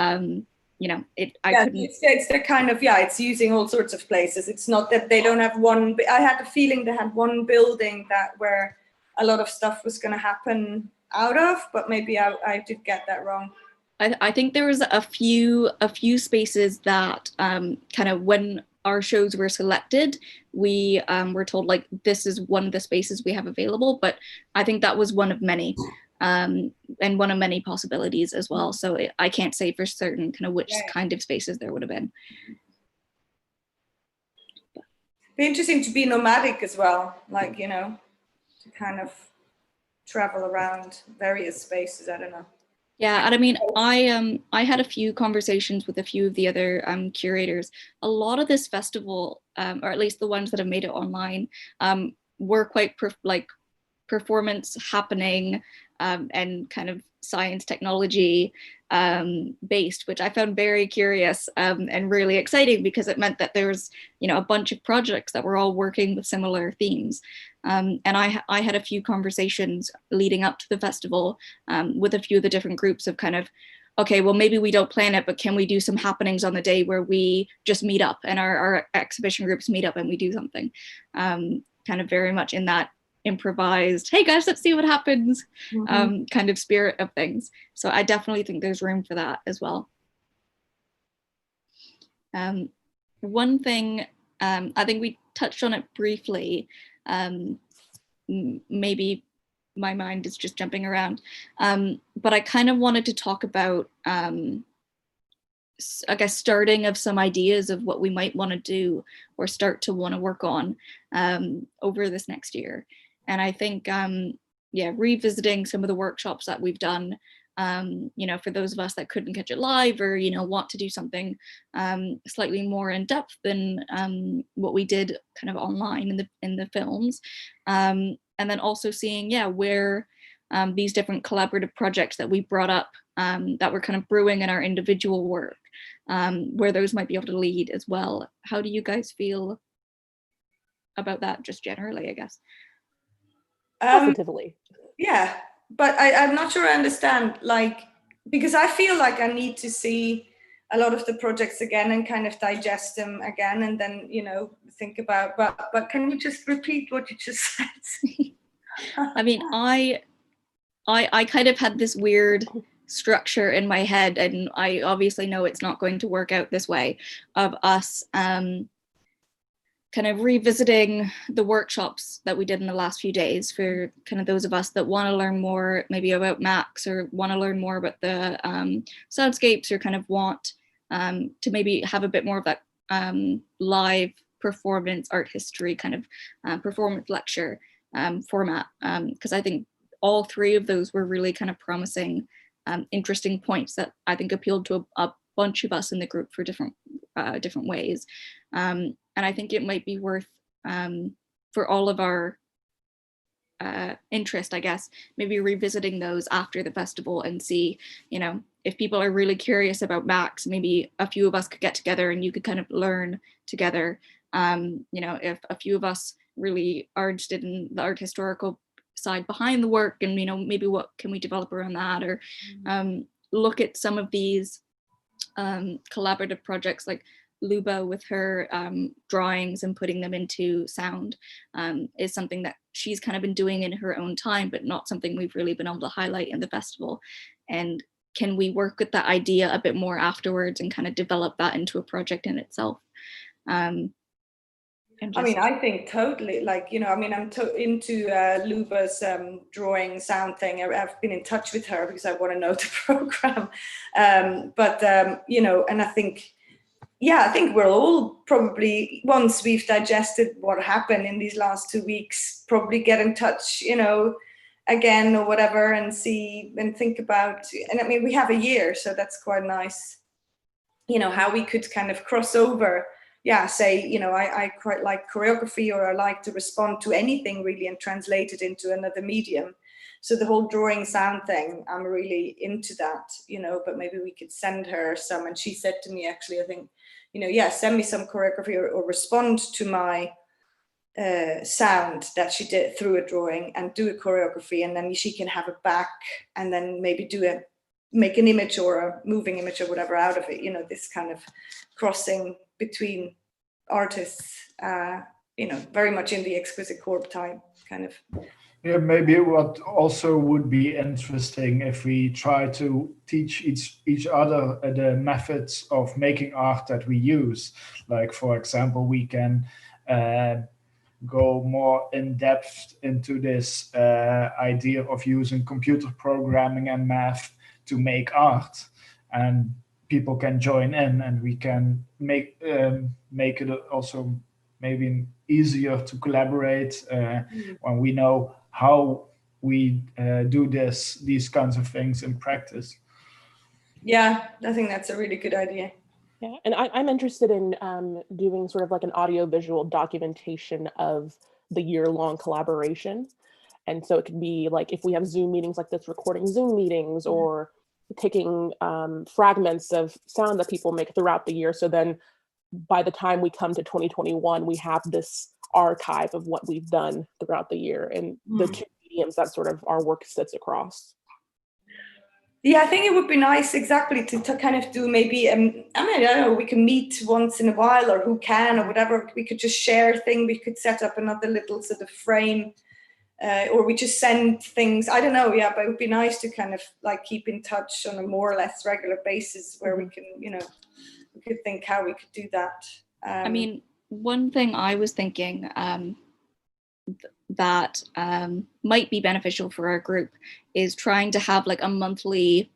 you know, it's the kind of, it's using all sorts of places. It's not that they don't have one. I had the feeling they had one building that where a lot of stuff was going to happen out of, but maybe I did get that wrong. I think there was a few spaces that kind of when our shows were selected, we were told like this is one of the spaces we have available, but I think that was one of many, and one of many possibilities as well. So I can't say for certain kind of which kind of spaces there would have been. Be interesting to be nomadic as well, like, you know, to kind of travel around various spaces. I don't know. Yeah, and I mean, I had a few conversations with a few of the other curators. A lot of this festival, or at least the ones that have made it online, were quite like performance happening and kind of science technology based, which I found very curious and really exciting because it meant that there was, you know, a bunch of projects that were all working with similar themes. And I had a few conversations leading up to the festival with a few of the different groups of kind of, okay, well, maybe we don't plan it, but can we do some happenings on the day where we just meet up and our exhibition groups meet up and we do something, kind of very much in that improvised, hey guys, let's see what happens kind of spirit of things. So I definitely think there's room for that as well. One thing, I think we touched on it briefly, maybe my mind is just jumping around. But I kind of wanted to talk about, I guess, starting of some ideas of what we might want to do or start to want to work on over this next year. And I think, yeah, revisiting some of the workshops that we've done, you know, for those of us that couldn't catch it live, or, you know, want to do something slightly more in depth than what we did kind of online in the films. And then also seeing, yeah, where these different collaborative projects that we brought up that were kind of brewing in our individual work, where those might be able to lead as well. How do you guys feel about that, just generally, I guess? Positively. Yeah, but I'm not sure I understand, like, because I feel like I need to see a lot of the projects again and kind of digest them again, and then, you know, think about, but can you just repeat what you just said? I mean, I kind of had this weird structure in my head, and I obviously know it's not going to work out this way, of us kind of revisiting the workshops that we did in the last few days for kind of those of us that want to learn more maybe about Max, or want to learn more about the soundscapes, or kind of want to maybe have a bit more of that live performance art history kind of performance lecture format, because I think all three of those were really kind of promising, interesting points that I think appealed to a bunch of us in the group for different ways. And I think it might be worth, for all of our interest, I guess, maybe revisiting those after the festival and see, you know, if people are really curious about Max, maybe a few of us could get together and you could kind of learn together. You know, if a few of us really are interested in the art historical side behind the work, and, you know, maybe what can we develop around that, or look at some of these collaborative projects like Luba with her drawings and putting them into sound, is something that she's kind of been doing in her own time, but not something we've really been able to highlight in the festival. And can we work with that idea a bit more afterwards and kind of develop that into a project in itself? I mean, I think totally, like, you know, I mean, I'm into Luba's drawing sound thing. I've been in touch with her because I want to know the program. You know, and I think, yeah, I think we're all probably, once we've digested what happened in these last 2 weeks, probably get in touch, you know, again or whatever, and see and think about, and I mean, we have a year, so that's quite nice, you know, how we could kind of cross over. Yeah, say, you know, I quite like choreography, or I like to respond to anything really and translate it into another medium. So the whole drawing sound thing, I'm really into that, you know, but maybe we could send her some. And she said to me, actually, I think, you know, yeah, send me some choreography, or respond to my sound that she did through a drawing, and do a choreography, and then she can have it back, and then maybe make an image or a moving image or whatever out of it, you know, this kind of crossing between artists, you know, very much in the exquisite corp type kind of. Yeah, maybe what also would be interesting if we try to teach each other the methods of making art that we use. Like, for example, we can go more in depth into this idea of using computer programming and math to make art, and people can join in, and we can make it also maybe easier to collaborate when we know how we do these kinds of things in practice. Yeah, I think that's a really good idea. Yeah, and I'm interested in doing sort of like an audio-visual documentation of the year-long collaboration. And so it could be like, if we have Zoom meetings like this, recording Zoom meetings, or taking fragments of sound that people make throughout the year. So then by the time we come to 2021, we have this archive of what we've done throughout the year, and the two mediums that sort of our work sits across. Yeah, I think it would be nice, exactly, to kind of do maybe, I mean, I don't know, we can meet once in a while, or who can, or whatever. We could just share thing. We could set up another little sort of frame, or we just send things. I don't know, yeah, but it would be nice to kind of like keep in touch on a more or less regular basis, where we can, you know, we could think how we could do that. I mean, one thing I was thinking, that might be beneficial for our group is trying to have like a monthly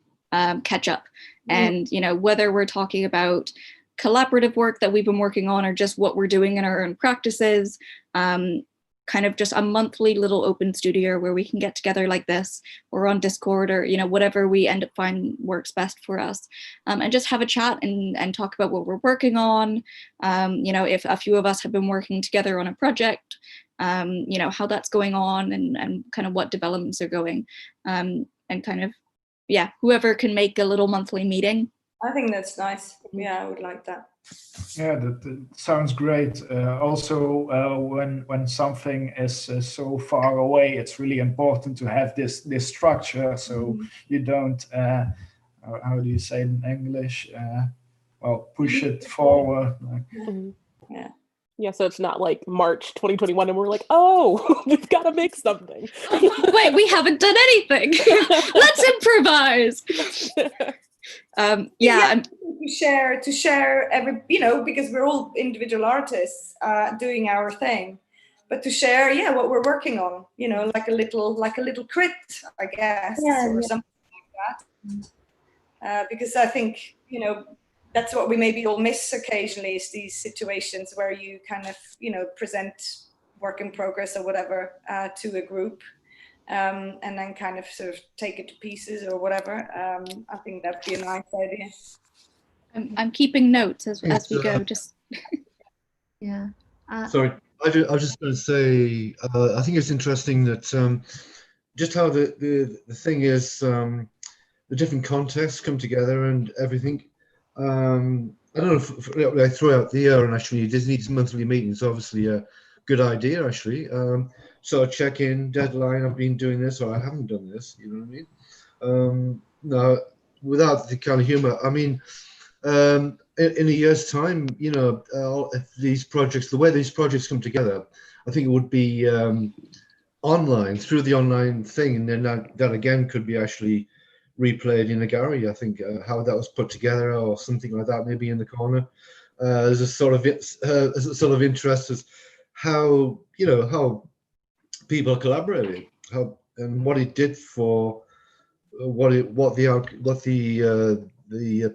catch up. And, you know, whether we're talking about collaborative work that we've been working on or just what we're doing in our own practices, kind of just a monthly little open studio where we can get together like this, or on Discord, or, you know, whatever we end up finding works best for us, and just have a chat and talk about what we're working on. You know, if a few of us have been working together on a project, you know, how that's going on, and kind of what developments are going, and kind of, yeah, whoever can make a little monthly meeting. I think that's nice. Yeah, I would like that. Yeah, that sounds great. Also, when something is so far away, it's really important to have this structure, so you don't, how do you say in English? Well, push it forward. Yeah. Yeah, so it's not like March 2021 and we're like, oh, we've got to make something. Wait, we haven't done anything. Let's improvise. To share every, you know, because we're all individual artists doing our thing, but to share, what we're working on, you know, like a little crit, I guess, or something like that. Because I think, you know, that's what we maybe all miss occasionally, is these situations where you kind of, you know, present work in progress or whatever to a group. And then kind of sort of take it to pieces or whatever. I think that'd be a nice idea. I'm keeping notes as we go. Just yeah. Sorry, I was just going to say, I think it's interesting that just how the thing is, the different contexts come together and everything. I don't know if like throughout the year, and actually Disney's monthly meetings, obviously a good idea actually. So check-in, deadline, I've been doing this or I haven't done this, you know what I mean? No, without the kind of humor, I mean, in a year's time, you know, if these projects, the way these projects come together, I think it would be online, through the online thing, and then that again could be actually replayed in a gallery. I think how that was put together or something like that, maybe in the corner. There's a sort of interest as how, you know, how people collaborated, how and what it did for what the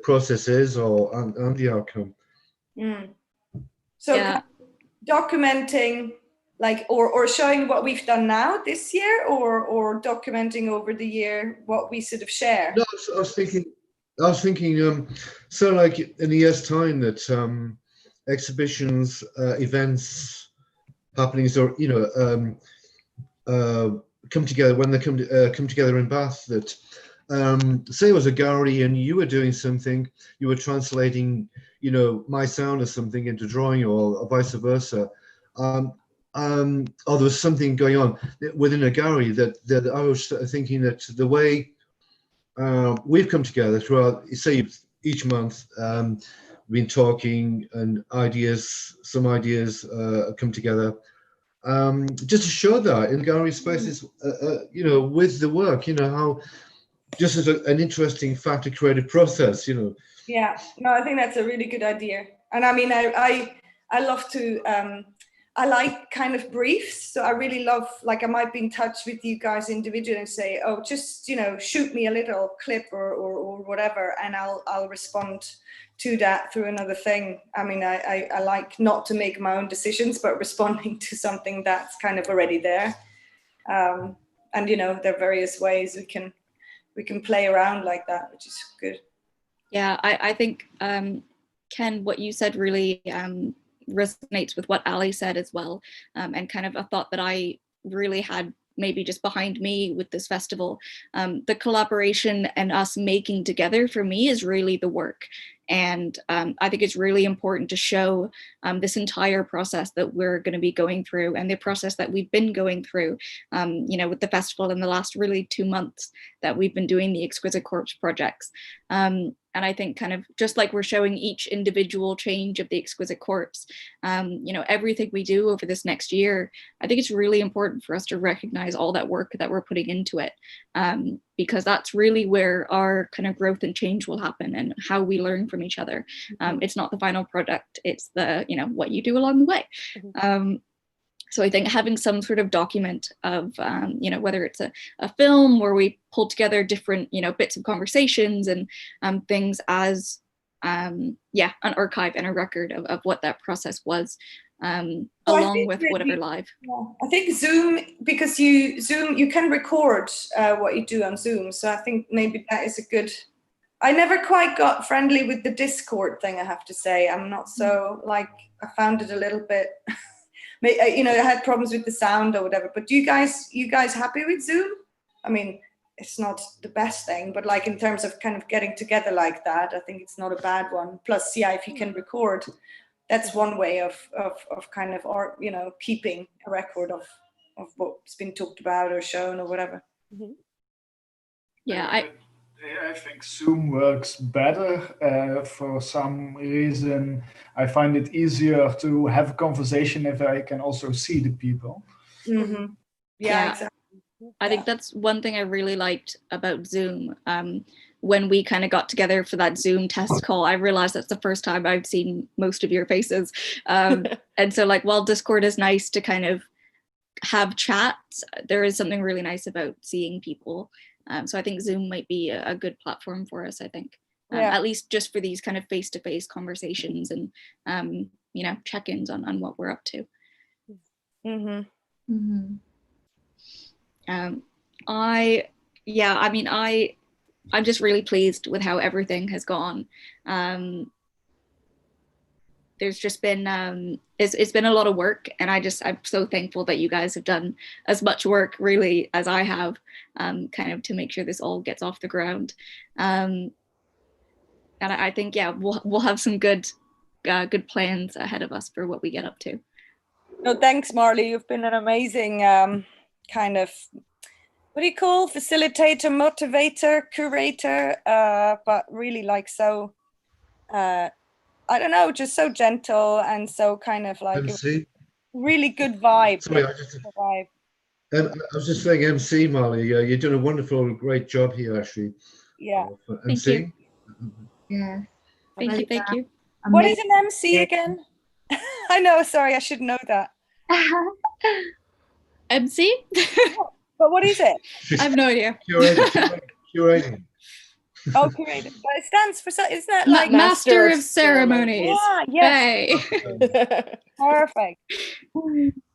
process is, or and the outcome. So documenting, like, or showing what we've done now this year, or documenting over the year what we sort of share. No, I was thinking, so like in a year's time that exhibitions, events, happenings, or, you know, come together when they come together in Bath, that say it was a gallery and you were doing something, you were translating, you know, my sound or something into drawing, or vice versa, or there was something going on within a gallery that I was thinking that the way we've come together throughout, say, each month, we've been talking, and some ideas come together. Just to show that in gallery spaces, you know, with the work, you know, how just as an interesting factor creative process, you know. Yeah, no, I think that's a really good idea. And I mean, I love to, I like kind of briefs. So I really love, like, I might be in touch with you guys individually and say, oh, just, you know, shoot me a little clip or whatever, and I'll respond to that through another thing. I mean, I like not to make my own decisions, but responding to something that's kind of already there. And, you know, there are various ways we can play around like that, which is good. Yeah, I think, Ken, what you said really resonates with what Ali said as well, and kind of a thought that I really had maybe just behind me with this festival. The collaboration and us making together, for me, is really the work. And I think it's really important to show this entire process that we're going to be going through, and the process that we've been going through, you know, with the festival in the last really 2 months that we've been doing the Exquisite Corpse projects. And I think kind of just like we're showing each individual change of the Exquisite Corpse, you know, everything we do over this next year, I think it's really important for us to recognize all that work that we're putting into it, because that's really where our kind of growth and change will happen, and how we learn from each other. It's not the final product, it's the, you know, what you do along the way. So I think having some sort of document of, you know, whether it's a film where we pull together different, you know, bits of conversations and things as, yeah, an archive and a record of what that process was, along with whatever live. Yeah. I think Zoom, because you can record what you do on Zoom. So I think maybe that is a good. I never quite got friendly with the Discord thing, I have to say. I'm not so, like, I found it a little bit, you know, I had problems with the sound or whatever. But you guys happy with Zoom? I mean, it's not the best thing, but like in terms of kind of getting together like that, I think it's not a bad one. Plus, yeah, if you can record, that's one way of kind of, or, you know, keeping a record of what's been talked about or shown or whatever. Mm-hmm. Yeah, I think Zoom works better for some reason. I find it easier to have a conversation if I can also see the people. Mm-hmm. Yeah, exactly. I think that's one thing I really liked about Zoom. When we kind of got together for that Zoom test call, I realized that's the first time I've seen most of your faces. And so, like, while Discord is nice to kind of have chats, there is something really nice about seeing people. So I think Zoom might be a good platform for us, I think. At least just for these kind of face-to-face conversations and, you know, check-ins on what we're up to. Mm-hmm. Mm-hmm. I'm just really pleased with how everything has gone. There's just been it's been a lot of work, and I'm so thankful that you guys have done as much work really as I have, kind of to make sure this all gets off the ground. And I think, yeah, we'll have some good plans ahead of us for what we get up to. No, thanks, Marley. You've been an amazing kind of, what do you call, facilitator, motivator, curator, but really like so, I don't know, just so gentle and so kind of like really good vibe. Sorry, I was just saying, MC Marley, you're doing a wonderful, great job here, actually. Yeah. Thank you. Yeah. Thank you. What is an MC again? I know, sorry, I should know that. MC? But what is it? I have no idea. Curating. Oh, curator. But it stands for, isn't that like Master of Ceremonies? Ah, yes. Hey. Perfect.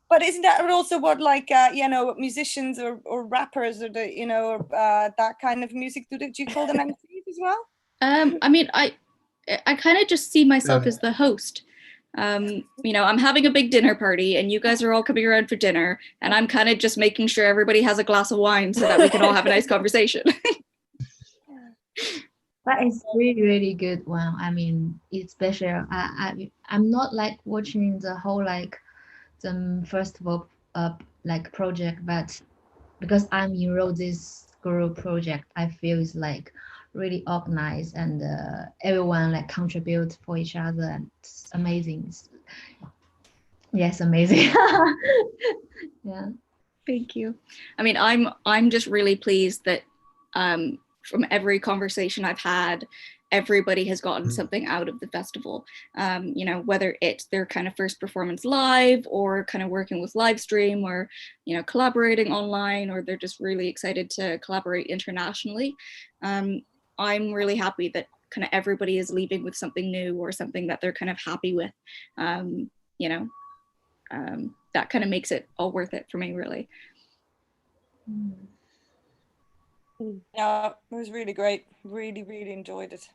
But isn't that also what, like, you know, musicians or rappers or the, you know, or, that kind of music? Do you call them MCs as well? I mean, I kind of just see myself as the host. You know, I'm having a big dinner party and you guys are all coming around for dinner, and I'm kind of just making sure everybody has a glass of wine so that we can all have a nice conversation. But it's really, really good one. I mean, it's special. I'm not like watching the whole like the festival like project, but because I'm enrolled this group project, I feel it's like really organized and everyone like contribute for each other, and it's amazing. Yes, amazing. Yeah. Thank you. I mean, I'm just really pleased that from every conversation I've had, everybody has gotten something out of the festival. You know, whether it's their kind of first performance live, or kind of working with live stream, or, you know, collaborating online, or they're just really excited to collaborate internationally. I'm really happy that kind of everybody is leaving with something new or something that they're kind of happy with. You know, that kind of makes it all worth it for me, really. Yeah, it was really great. Really, really enjoyed it.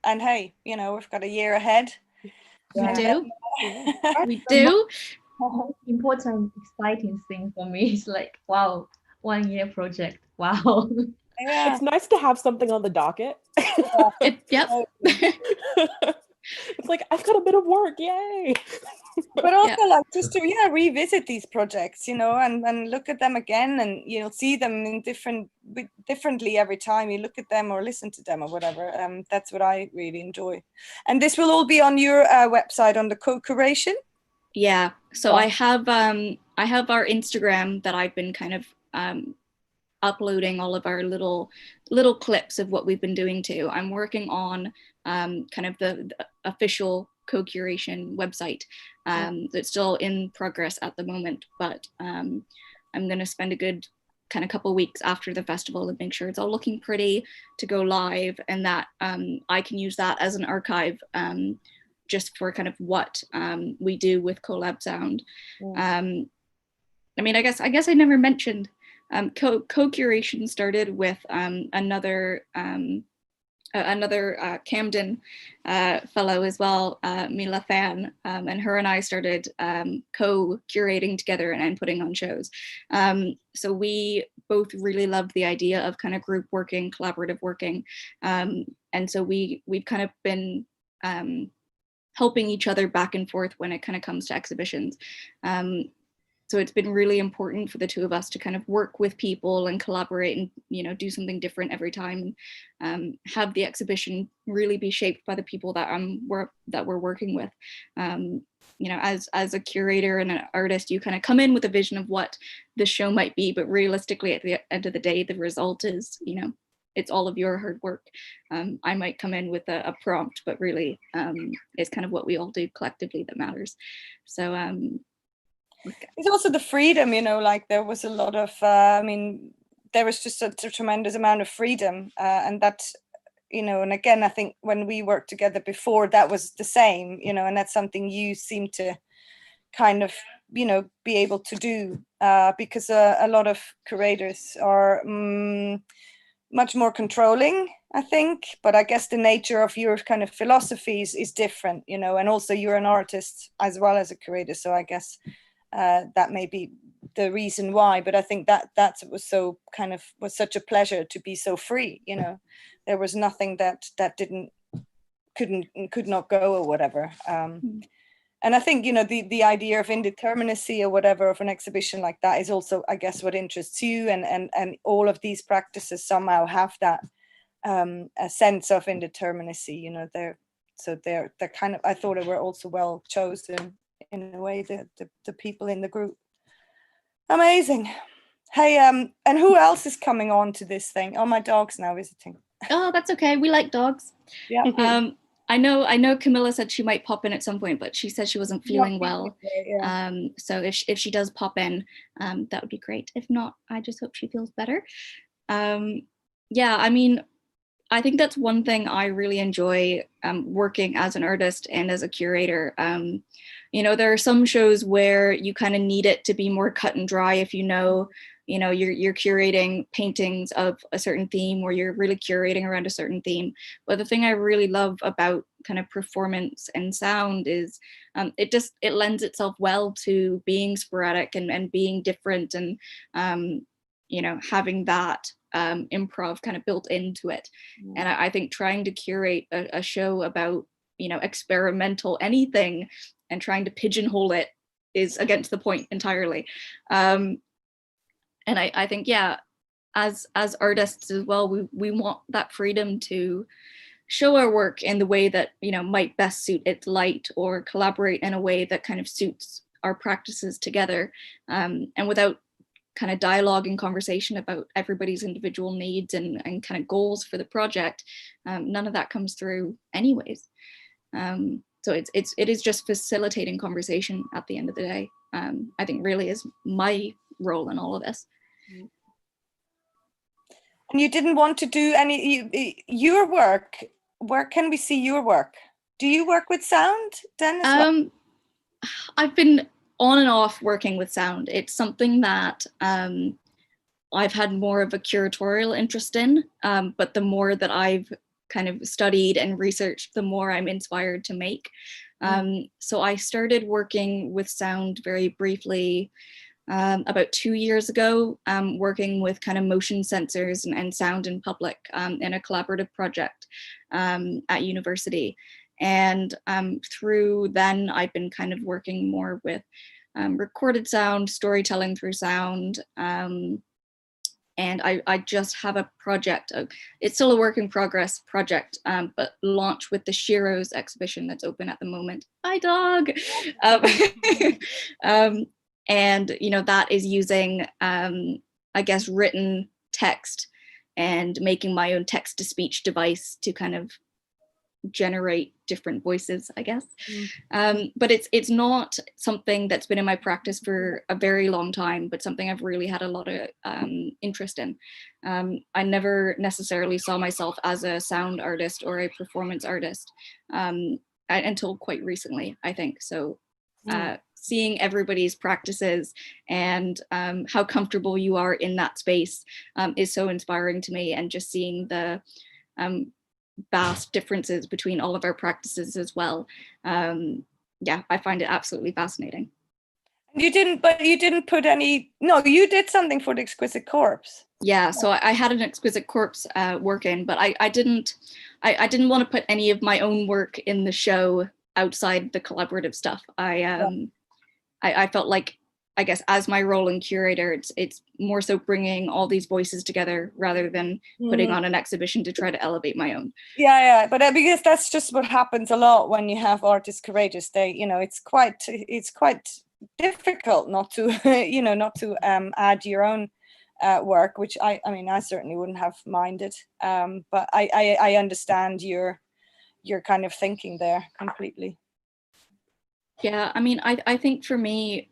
And hey, you know, we've got a year ahead. We do. We do. Important, exciting thing for me is like, wow, 1 year project. Wow. Yeah. It's nice to have something on the docket. Yep. It's like, I've got a bit of work, yay. But also like just to revisit these projects, you know, and look at them again, and you'll see them in differently every time you look at them or listen to them or whatever. That's what I really enjoy. And this will all be on your website on the co-curation. Yeah. So I have our Instagram that I've been kind of uploading all of our little clips of what we've been doing to. I'm working on kind of the official co-curation website. It's still in progress at the moment, but I'm going to spend a good kind of couple weeks after the festival and make sure it's all looking pretty to go live, and that I can use that as an archive just for kind of what we do with Co.Lab Sound. I mean, I guess I never mentioned co-curation started with another Camden fellow as well, Mila Fan, and her and I started co-curating together and putting on shows. So we both really loved the idea of kind of group working, collaborative working, and so we've kind of been helping each other back and forth when it kind of comes to exhibitions. So it's been really important for the two of us to kind of work with people and collaborate and, you know, do something different every time, and have the exhibition really be shaped by the people that we're working with. You know, as a curator and an artist, you kind of come in with a vision of what the show might be, but realistically at the end of the day, the result is, you know, it's all of your hard work. I might come in with a prompt, but really it's kind of what we all do collectively that matters. So it's also the freedom, you know, like there was a lot of, I mean, there was just a tremendous amount of freedom, and that, you know, and again, I think when we worked together before, that was the same, you know, and that's something you seem to kind of, you know, be able to do, because a lot of curators are much more controlling, I think, but I guess the nature of your kind of philosophies is different, you know, and also you're an artist as well as a curator, so I guess that may be the reason why, but I think that was so kind of was such a pleasure to be so free, you know. There was nothing that could not go or whatever. And I think, you know, the idea of indeterminacy or whatever of an exhibition like that is also, I guess, what interests you, and all of these practices somehow have that a sense of indeterminacy, you know. They're kind of, I thought they were also well chosen in a way, the people in the group. Amazing. Hey, and who else is coming on to this thing? Oh, my dog's now visiting. Oh, that's okay. We like dogs. Yeah. I know Camilla said she might pop in at some point, but she said she wasn't feeling well. Yeah. So if she does pop in, that would be great. If not, I just hope she feels better. Yeah, I mean, I think that's one thing I really enjoy working as an artist and as a curator. You know, there are some shows where you kind of need it to be more cut and dry if you know you're curating paintings of a certain theme, or you're really curating around a certain theme. But the thing I really love about kind of performance and sound is it lends itself well to being sporadic and being different, and you know, having that improv kind of built into it. And I think trying to curate a show about, you know, experimental anything and trying to pigeonhole it is against the point entirely. And I think, yeah, as artists as well, we want that freedom to show our work in the way that, you know, might best suit its light, or collaborate in a way that kind of suits our practices together, and without kind of dialogue and conversation about everybody's individual needs and kind of goals for the project, none of that comes through anyways. So it is just facilitating conversation at the end of the day. I think really is my role in all of this. And you didn't want to do your work. Where can we see your work? Do you work with sound, then, as well? I've been on and off working with sound. It's something that I've had more of a curatorial interest in, but the more that I've kind of studied and researched, the more I'm inspired to make. So I started working with sound very briefly about 2 years ago, working with kind of motion sensors and sound in public in a collaborative project at university. And through then, I've been kind of working more with recorded sound, storytelling through sound. And I just have a project. It's still a work in progress project, but launch with the Shiro's exhibition that's open at the moment. Hi, dog. And you know, that is using, I guess, written text and making my own text to speech device to kind of generate different voices, I guess. But it's not something that's been in my practice for a very long time, but something I've really had a lot of interest in. I never necessarily saw myself as a sound artist or a performance artist until quite recently, I think. So seeing everybody's practices and how comfortable you are in that space is so inspiring to me, and just seeing the vast differences between all of our practices as well. Yeah, I find it absolutely fascinating. You didn't put any, no, you did something for the Exquisite Corpse. Yeah, so I had an Exquisite Corpse work in, but I didn't want to put any of my own work in the show outside the collaborative stuff. I felt like, I guess, as my role in curator, it's more so bringing all these voices together rather than putting on an exhibition to try to elevate my own. Yeah, but because that's just what happens a lot when you have artist curators. They, it's quite difficult not to, not to add your own work, which I mean, I certainly wouldn't have minded. But I understand your kind of thinking there completely. Yeah, I mean, I think for me,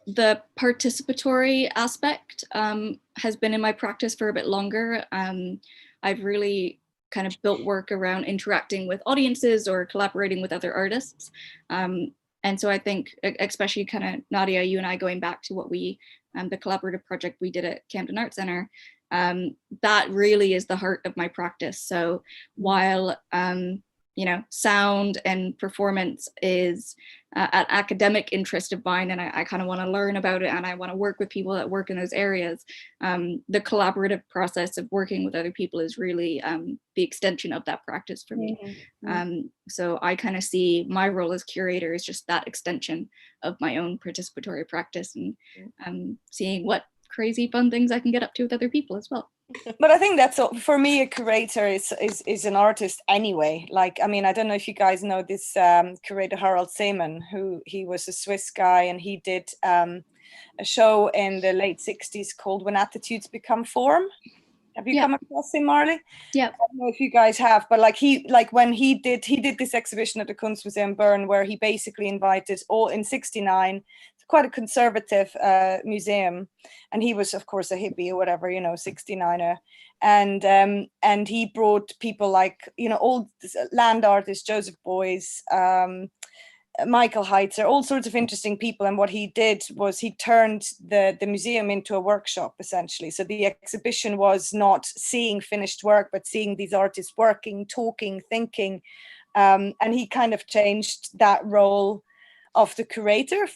the participatory aspect has been in my practice for a bit longer. I've really kind of built work around interacting with audiences or collaborating with other artists. And so I think, especially kind of Nadia, you and I going back to what the collaborative project we did at Camden Arts Centre, that really is the heart of my practice. So while sound and performance is an academic interest of mine, and I kind of want to learn about it, and I want to work with people that work in those areas, the collaborative process of working with other people is really the extension of that practice for me. So I kind of see my role as curator as just that extension of my own participatory practice, and seeing what crazy fun things I can get up to with other people as well. But I think that's all. For me, a curator is an artist anyway. Like, I mean, I don't know if you guys know this curator Harald Seemann, he was a Swiss guy, and he did a show in the late 60s called When Attitudes Become Form. Have you come across him, Marley? Yeah. I don't know if you guys have, but when he did this exhibition at the Kunstmuseum Bern, where he basically invited all in 69, quite a conservative museum, and he was of course a hippie or whatever, 69er, and he brought people like old land artists, Joseph Beuys, Michael Heitzer, all sorts of interesting people. And what he did was he turned the museum into a workshop, essentially. So the exhibition was not seeing finished work, but seeing these artists working, talking, thinking, and he kind of changed that role of the curator,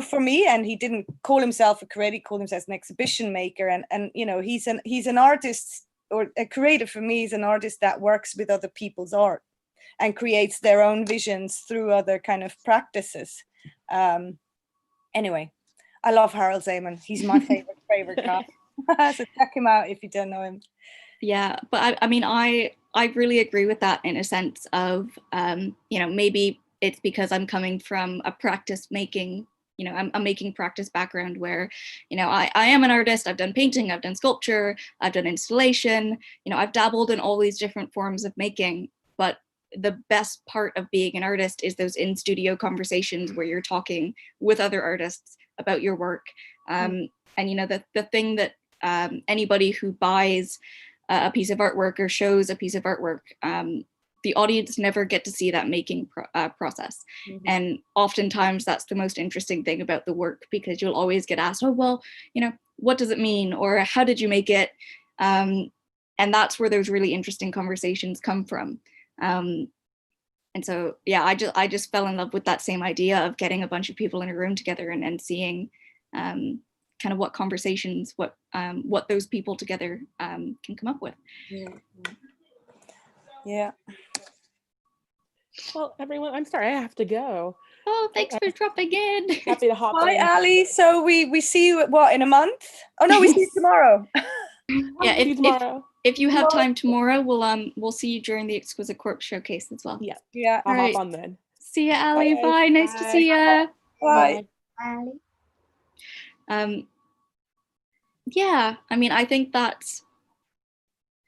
for me. And he didn't call himself a curator, he called himself an exhibition maker. And he's an artist, or a curator for me is an artist that works with other people's art and creates their own visions through other kind of practices. Anyway, I love Harald Seemann. He's my favorite guy. So check him out if you don't know him. Yeah, but I mean, I really agree with that in a sense of, maybe it's because I'm coming from a practice making, I'm making practice background where, I am an artist. I've done painting, I've done sculpture, I've done installation, I've dabbled in all these different forms of making. But the best part of being an artist is those in-studio conversations where you're talking with other artists about your work. And, the thing that anybody who buys a piece of artwork or shows a piece of artwork, the audience never get to see that making process. And oftentimes that's the most interesting thing about the work, because you'll always get asked, oh, well, what does it mean? Or how did you make it? And that's where those really interesting conversations come from. And so, yeah, I just fell in love with that same idea of getting a bunch of people in a room together and seeing kind of what conversations, what those people together can come up with. Yeah. Well, everyone, I'm sorry, I have to go. Oh, thanks for dropping in. Happy to hop Bye, in. Ali. So we see you in a month? Oh no, we see you tomorrow. Yeah, if you have time tomorrow, we'll see you during the Exquisite Corpse showcase as well. Yeah. I'll hop on then. See ya, Ali. Bye. Nice to see ya. Bye. Ali. Yeah, I mean, I think that's,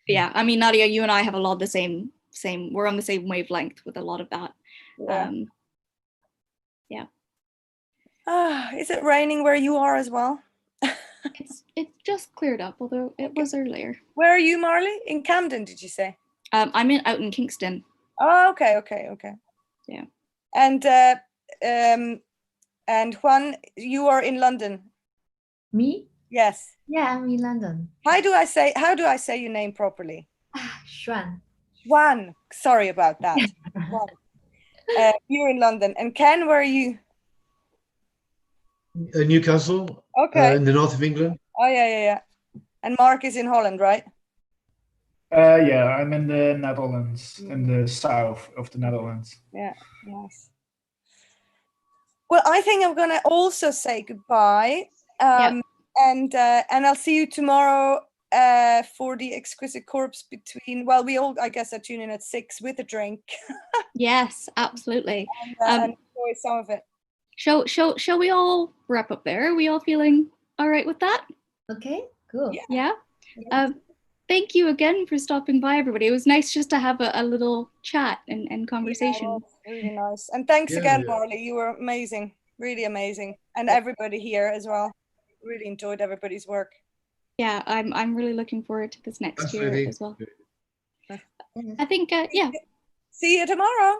I mean, Nadia, you and I have a lot of the same we're on the same wavelength with a lot of that. Yeah. Yeah. Is it raining where you are as well? It's just cleared up, although it was earlier. Where are you, Marley? In Camden, did you say? I'm out in Kingston. Oh, okay. Yeah. And Juan, you are in London. Me? Yes. Yeah, I'm in London. How do I say your name properly? Xuan. Juan. Sorry about that. Juan. You're in London. And Ken, where are you? Newcastle, Okay. in the north of England. Oh, yeah. And Mark is in Holland, right? Yeah, I'm in the Netherlands, in the south of the Netherlands. Yeah, nice. Well, I think I'm gonna also say goodbye. And I'll see you tomorrow for the Exquisite Corpse between. Well, we all, I guess, are tuning in at 6 with a drink. Yes, absolutely. And enjoy some of it. Shall we all wrap up there? Are we all feeling all right with that? Okay, cool. Yeah. Thank you again for stopping by, everybody. It was nice just to have a little chat and conversation. Yeah, really nice. And thanks again, Marley. You were amazing, really amazing. And everybody here as well. Really enjoyed everybody's work. Yeah, I'm really looking forward to this next year as well. I think, See you tomorrow.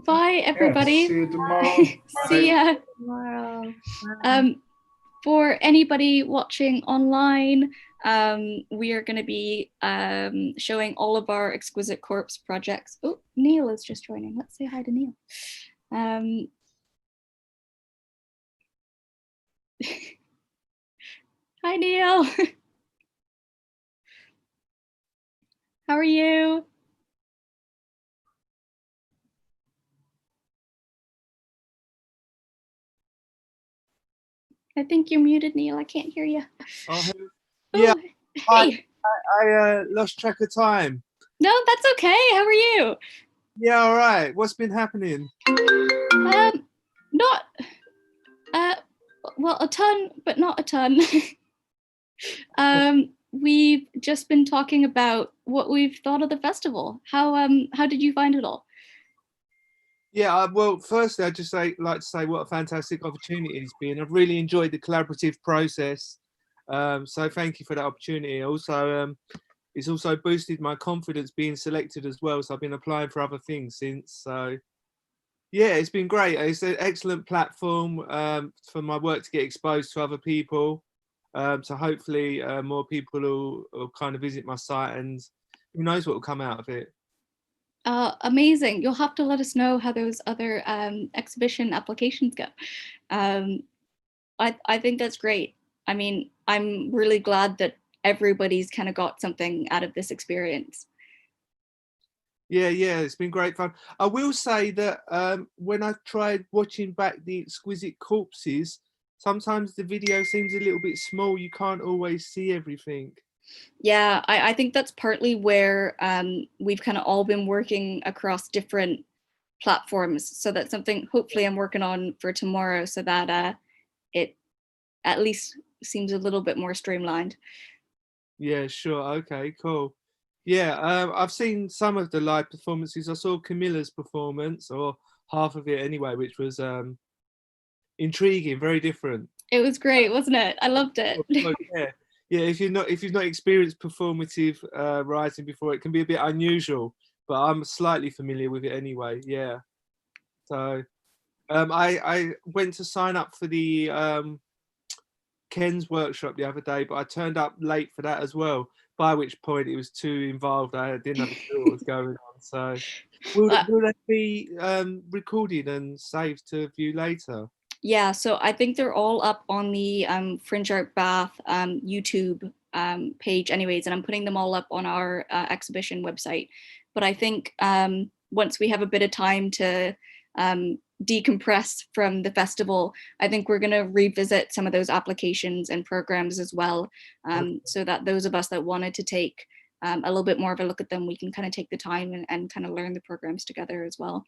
Bye, everybody. Yeah, see you tomorrow. See ya. Tomorrow. For anybody watching online, we are going to be showing all of our Exquisite Corpse projects. Oh, Neil is just joining. Let's say hi to Neil. Hi, Neil. How are you? I think you're muted, Neil. I can't hear you. Yeah, Hey. I lost track of time. No, that's okay. How are you? Yeah, all right. What's been happening? Not, well, a ton, but not a ton. We've just been talking about what we've thought of the festival. How did you find it all? Yeah, well, firstly, I'd just like to say what a fantastic opportunity it's been. I've really enjoyed the collaborative process. So thank you for that opportunity. Also, it's also boosted my confidence being selected as well. So I've been applying for other things since. So yeah, it's been great. It's an excellent platform for my work to get exposed to other people. So hopefully more people will kind of visit my site, and who knows what will come out of it. Amazing. You'll have to let us know how those other exhibition applications go. I think that's great. I mean, I'm really glad that everybody's kind of got something out of this experience. Yeah, it's been great fun. I will say that when I tried watching back the Exquisite Corpses, sometimes the video seems a little bit small. You can't always see everything. Yeah, I think that's partly where we've kind of all been working across different platforms. So that's something hopefully I'm working on for tomorrow, so that it at least seems a little bit more streamlined. Yeah, sure. Okay, cool. Yeah, I've seen some of the live performances. I saw Camilla's performance, or half of it anyway, which was intriguing, very different. It was great, wasn't it? I loved it. Yeah. If you've not experienced performative writing before, it can be a bit unusual. But I'm slightly familiar with it anyway. Yeah. So I went to sign up for the Ken's workshop the other day, but I turned up late for that as well. By which point it was too involved. I didn't have a clue what was going on. So will that be recorded and saved to view later? Yeah, so I think they're all up on the Fringe Art Bath YouTube page anyways, and I'm putting them all up on our exhibition website. But I think once we have a bit of time to decompress from the festival, I think we're going to revisit some of those applications and programs as well, so that those of us that wanted to take a little bit more of a look at them, we can kind of take the time and kind of learn the programs together as well.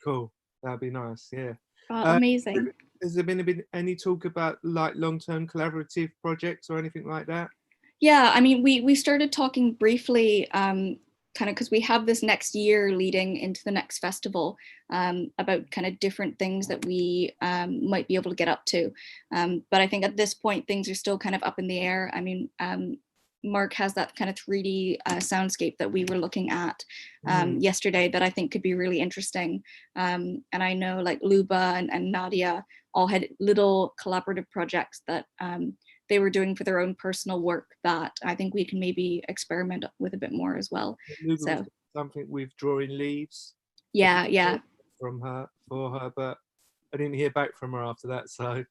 Cool, that'd be nice. Yeah. Amazing. Has there been any talk about like long-term collaborative projects or anything like that? Yeah, I mean, we started talking briefly kind of, because we have this next year leading into the next festival, about kind of different things that we might be able to get up to. But I think at this point, things are still kind of up in the air. I mean, Mark has that kind of 3D soundscape that we were looking at yesterday that I think could be really interesting. And I know like Luba and Nadia all had little collaborative projects that they were doing for their own personal work that I think we can maybe experiment with a bit more as well. Luba So was something with drawing leaves. Yeah. For her, but I didn't hear back from her after that. So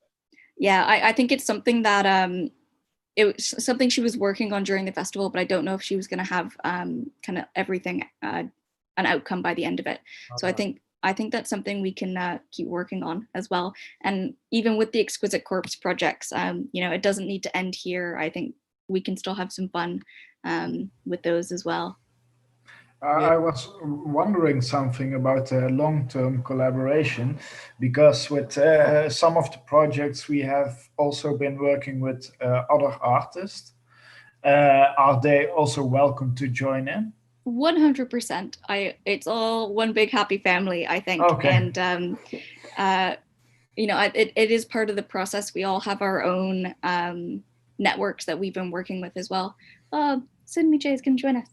yeah, I think it's something that it was something she was working on during the festival, but I don't know if she was going to have kind of everything an outcome by the end of it. So I think that's something we can keep working on as well. And even with the Exquisite Corpse projects, it doesn't need to end here. I think we can still have some fun with those as well. I was wondering something about long-term collaboration, because with some of the projects we have also been working with other artists. Are they also welcome to join in? 100%. It's all one big happy family, I think. Okay. And it is part of the process. We all have our own networks that we've been working with as well. Sydney J is going to join us.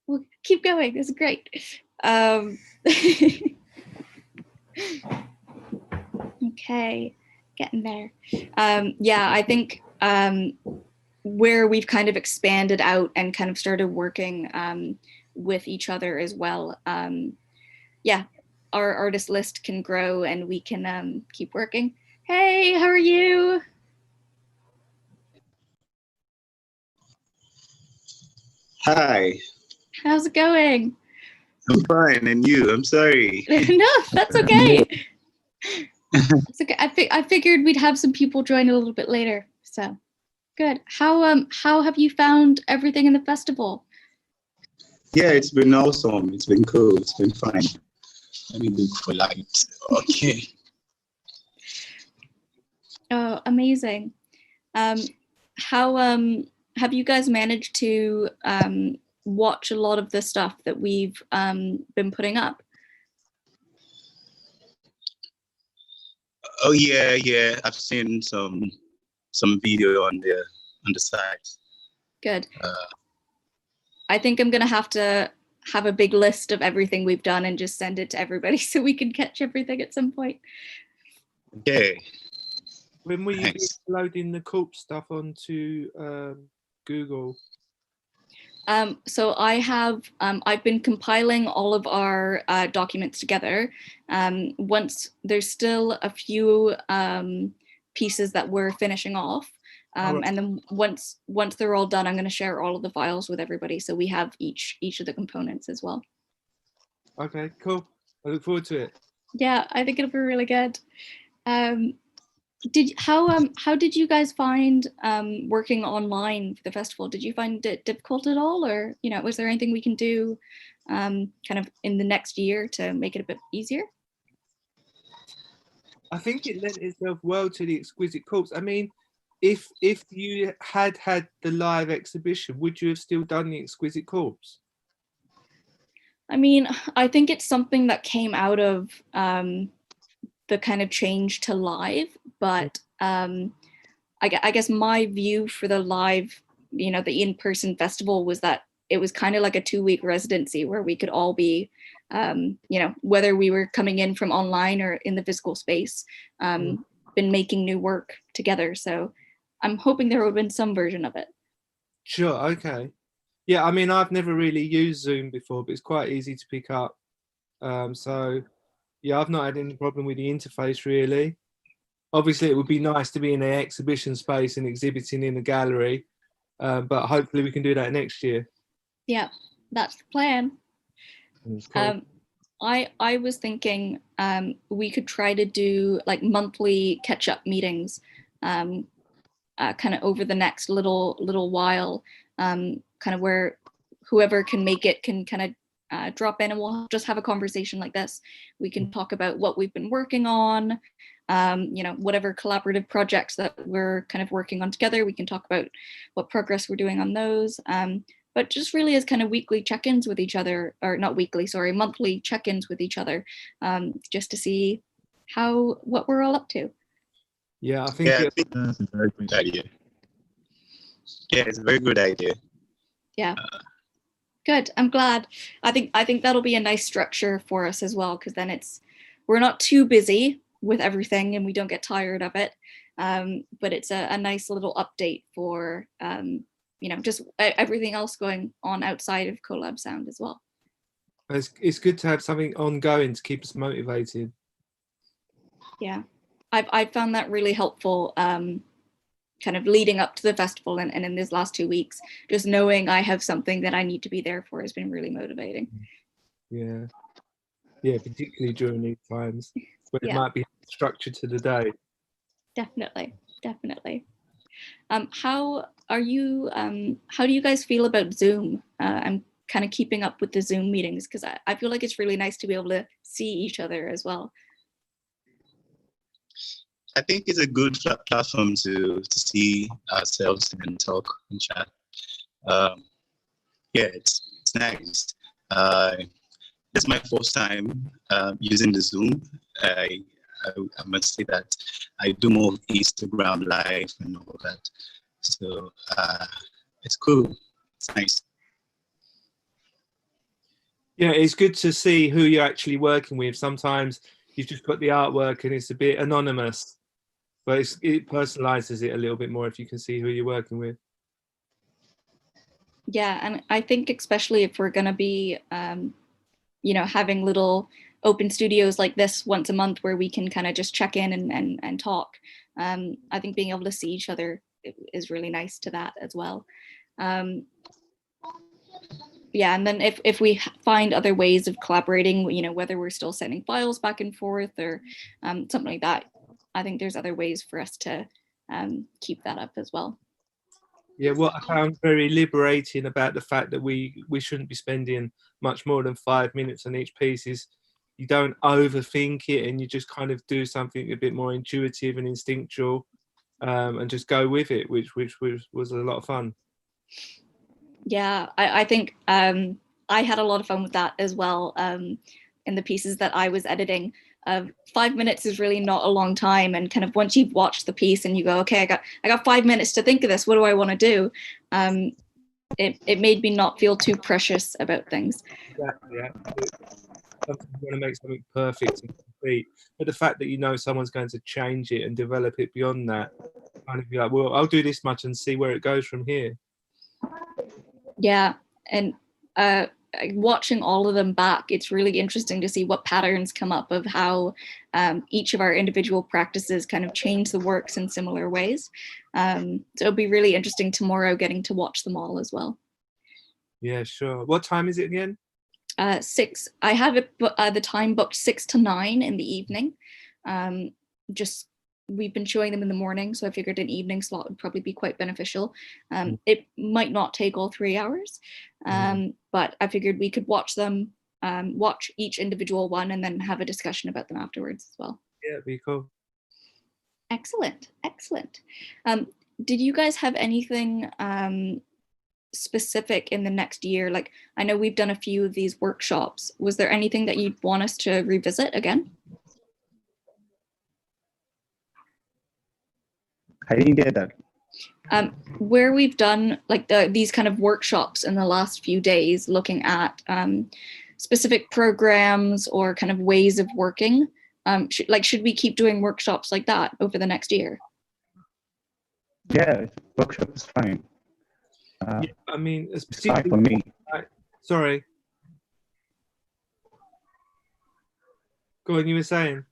We'll keep going. This is great. Okay, getting there. I think where we've kind of expanded out and kind of started working with each other as well. Our artist list can grow and we can keep working. Hey, how are you? Hi. How's it going? I'm fine, and you? I'm sorry. No, that's okay. It's okay. I figured we'd have some people join a little bit later, so good. How have you found everything in the festival? Yeah, it's been awesome. It's been cool. It's been fine. Let me look for light. Okay. Oh, amazing. How have you guys managed to watch a lot of the stuff that we've been putting up? Oh yeah. I've seen some video on the site. Good. I think I'm gonna have to have a big list of everything we've done and just send it to everybody so we can catch everything at some point. Okay. When will you be loading the Corpse stuff onto Google? So I have, I've been compiling all of our documents together. Once there's still a few pieces that we're finishing off. And then once they're all done, I'm going to share all of the files with everybody. So we have each of the components as well. Okay, cool. I look forward to it. Yeah, I think it'll be really good. How did you guys find working online for the festival? Did you find it difficult at all, or was there anything we can do kind of in the next year to make it a bit easier? I think it lent itself well to the Exquisite Corpse. I mean, if you had the live exhibition, would you have still done the Exquisite Corpse? I mean, I think it's something that came out of the kind of change to live, but I guess my view for the live, the in-person festival was that it was kind of like a 2-week residency where we could all be, whether we were coming in from online or in the physical space, been making new work together. So I'm hoping there would have been some version of it. Sure, okay. Yeah, I mean, I've never really used Zoom before, but it's quite easy to pick up. So yeah, I've not had any problem with the interface really. Obviously, it would be nice to be in an exhibition space and exhibiting in a gallery, but hopefully we can do that next year. Yeah, that's the plan. Cool. I was thinking we could try to do like monthly catch-up meetings kind of over the next little while, kind of where whoever can make it can kind of drop in and we'll just have a conversation like this. We can talk about what we've been working on, whatever collaborative projects that we're kind of working on together. We can talk about what progress we're doing on those. but just really as kind of weekly check-ins with each other, or not weekly, sorry, monthly check-ins with each other, just to see what we're all up to. Yeah, I think that's a very good idea. Yeah, it's a very good idea. Yeah. Good. I'm glad. I think that'll be a nice structure for us as well, because then we're not too busy with everything and we don't get tired of it. But it's a nice little update for just everything else going on outside of Co.Lab Sound as well. It's good to have something ongoing to keep us motivated. Yeah, I've found that really helpful. Kind of leading up to the festival and in these last 2 weeks, just knowing I have something that I need to be there for has been really motivating. Yeah, particularly during these times where it Yeah. might be structure to the day. Definitely. How do you guys feel about Zoom? I'm kind of keeping up with the Zoom meetings because I feel like it's really nice to be able to see each other as well. I think it's a good platform to see ourselves and talk and chat. It's nice. It's my first time using the Zoom. I must say that I do more Instagram live and all that. So it's cool. It's nice. Yeah, it's good to see who you're actually working with. Sometimes you've just got the artwork and it's a bit anonymous, but it personalizes it a little bit more if you can see who you're working with. Yeah, and I think especially if we're going to be, having little open studios like this once a month where we can kind of just check in and talk. I think being able to see each other is really nice to that as well. Yeah, and then if we find other ways of collaborating, whether we're still sending files back and forth or something like that, I think there's other ways for us to keep that up as well. Yeah, what I found very liberating about the fact that we shouldn't be spending much more than 5 minutes on each piece is you don't overthink it and you just kind of do something a bit more intuitive and instinctual and just go with it, which was a lot of fun. Yeah, I think I had a lot of fun with that as well. In the pieces that I was editing, 5 minutes is really not a long time, and kind of once you've watched the piece and you go, okay, I got 5 minutes to think of this, what do I want to do? It made me not feel too precious about things. Exactly. Sometimes you want to make something perfect and complete, but the fact that someone's going to change it and develop it beyond that, kind of be like, well, I'll do this much and see where it goes from here. Yeah, and watching all of them back, it's really interesting to see what patterns come up of how each of our individual practices kind of change the works in similar ways. So it'll be really interesting tomorrow getting to watch them all as well. Yeah, sure. What time is it again? 6. I have it the time booked 6 to 9 in the evening. We've been showing them in the morning, so I figured an evening slot would probably be quite beneficial. It might not take all 3 hours, but I figured we could watch them, watch each individual one, and then have a discussion about them afterwards as well. Yeah, it'd be cool. Excellent. Did you guys have anything specific in the next year? Like, I know we've done a few of these workshops. Was there anything that you'd want us to revisit again? I didn't get that. Where we've done like these kind of workshops in the last few days, looking at specific programs or kind of ways of working, should we keep doing workshops like that over the next year? Yeah, workshop is fine. Yeah, I mean, it's fine for me. Sorry. Go on, you were saying.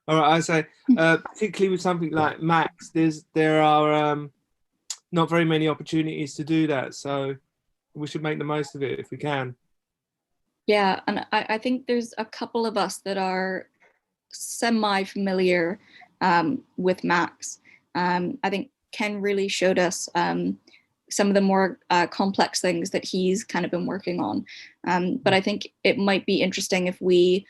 All right, I say, particularly with something like Max, there are not very many opportunities to do that, so we should make the most of it if we can. Yeah, and I think there's a couple of us that are semi-familiar with Max. I think Ken really showed us some of the more complex things that he's kind of been working on. But I think it might be interesting if we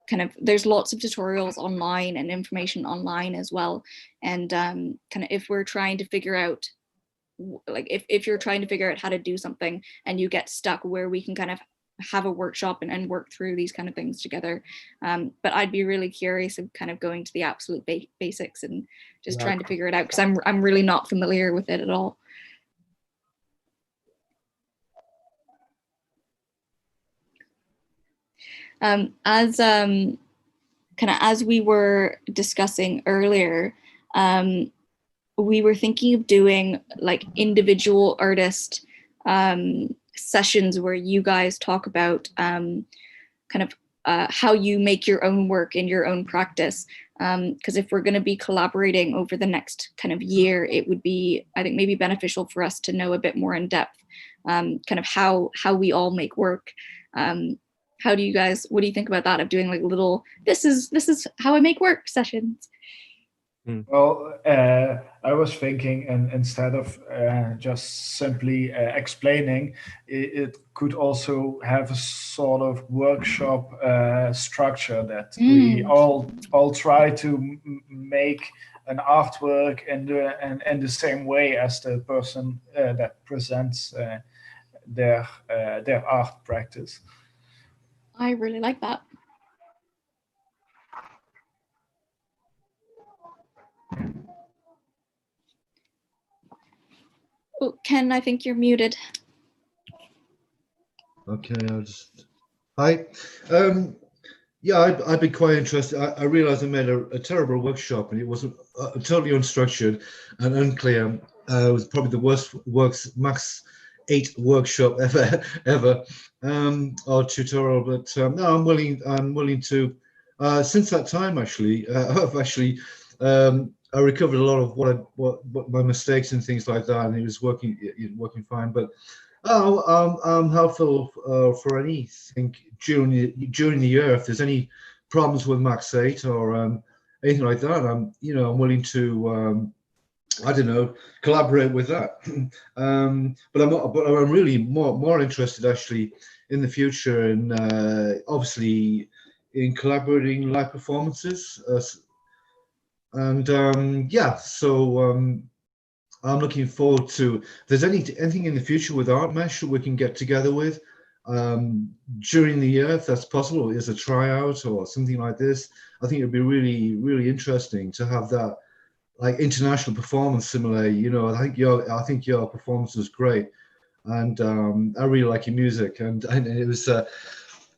kind of, there's lots of tutorials online and information online as well. And kind of if we're trying to figure out, like if you're trying to figure out how to do something and you get stuck, where we can kind of have a workshop and work through these kind of things together. But I'd be really curious of kind of going to the absolute basics and just trying to figure it out, because I'm really not familiar with it at all. As we were discussing earlier, we were thinking of doing like individual artist sessions where you guys talk about kind of how you make your own work in your own practice. Because if we're going to be collaborating over the next kind of year, it would be, I think, maybe beneficial for us to know a bit more in depth, kind of how we all make work. How do you guys, what do you think about that, of doing like little, this is how I make work sessions? Well, I was thinking, and instead of just simply explaining, it could also have a sort of workshop structure that we all try to make an artwork in the same way as the person that presents their art practice. I really like that. Oh, Ken, I think you're muted. Okay, I'll just. Hi. Yeah, I'd be quite interested. I realized I made a terrible workshop, and it wasn't totally unstructured and unclear. It was probably the worst max 8 workshop ever, or tutorial. But no, I'm willing to. Since that time, actually, I've actually I recovered a lot of what my mistakes and things like that, and it was working fine. But I'm helpful for anything during the year. If there's any problems with Max 8 or anything like that, I'm willing to I don't know, collaborate with that. But I'm really more interested actually in the future, and obviously in collaborating live performances. Yeah, so I'm looking forward to, if there's anything in the future with ArtMesh that we can get together with during the year, if that's possible, as a tryout or something like this. I think it'd be really, really interesting to have that, like, international performance similar. I think your performance was great, and I really like your music, and it was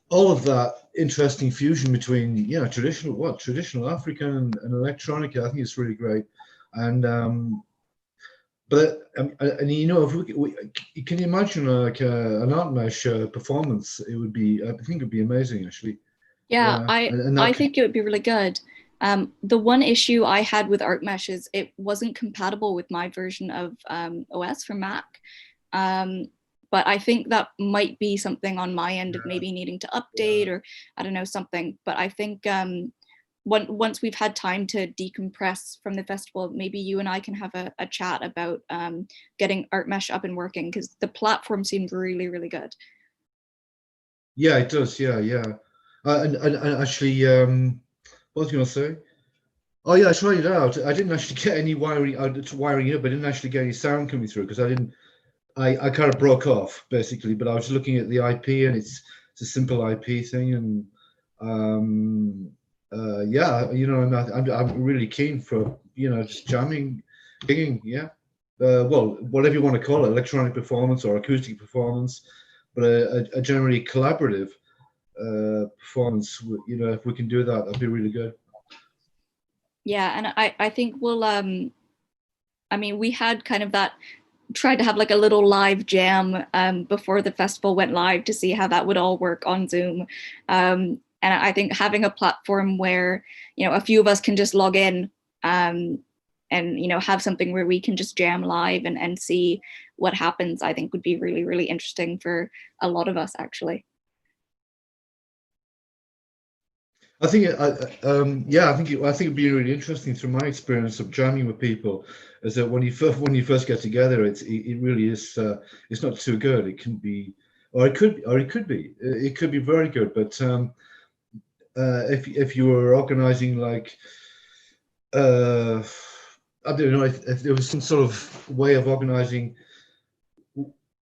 all of that interesting fusion between traditional African and electronic. I think it's really great, and but if we can you imagine like an ArtMesh performance, it would be, I think it'd be amazing actually. Yeah, I think it would be really good. The one issue I had with ArtMesh is it wasn't compatible with my version of OS for Mac. But I think that might be something on my end of maybe needing to update, or I don't know, something. But I think once we've had time to decompress from the festival, maybe you and I can have a chat about getting ArtMesh up and working, because the platform seemed really, really good. Yeah, it does. Yeah. And actually, what was I going to say? Oh yeah, I tried it out. I didn't actually get any wiring up. I didn't actually get any sound coming through because I kind of broke off basically. But I was looking at the IP, and it's a simple IP thing, and yeah, I'm really keen for just jamming, gigging. Yeah, well, whatever you want to call it, electronic performance or acoustic performance, but a generally collaborative performance. If we can do that, that'd be really good. Yeah, and I think we'll I mean, we had kind of that, tried to have like a little live jam before the festival went live to see how that would all work on Zoom. And I think having a platform where a few of us can just log in and have something where we can just jam live and see what happens, I think would be really, really interesting for a lot of us actually. I think I think it'd be really interesting through my experience of jamming with people, is that when you first get together, it really is it's not too good. It can be, or it could be very good. But if you were organizing like I don't know if there was some sort of way of organizing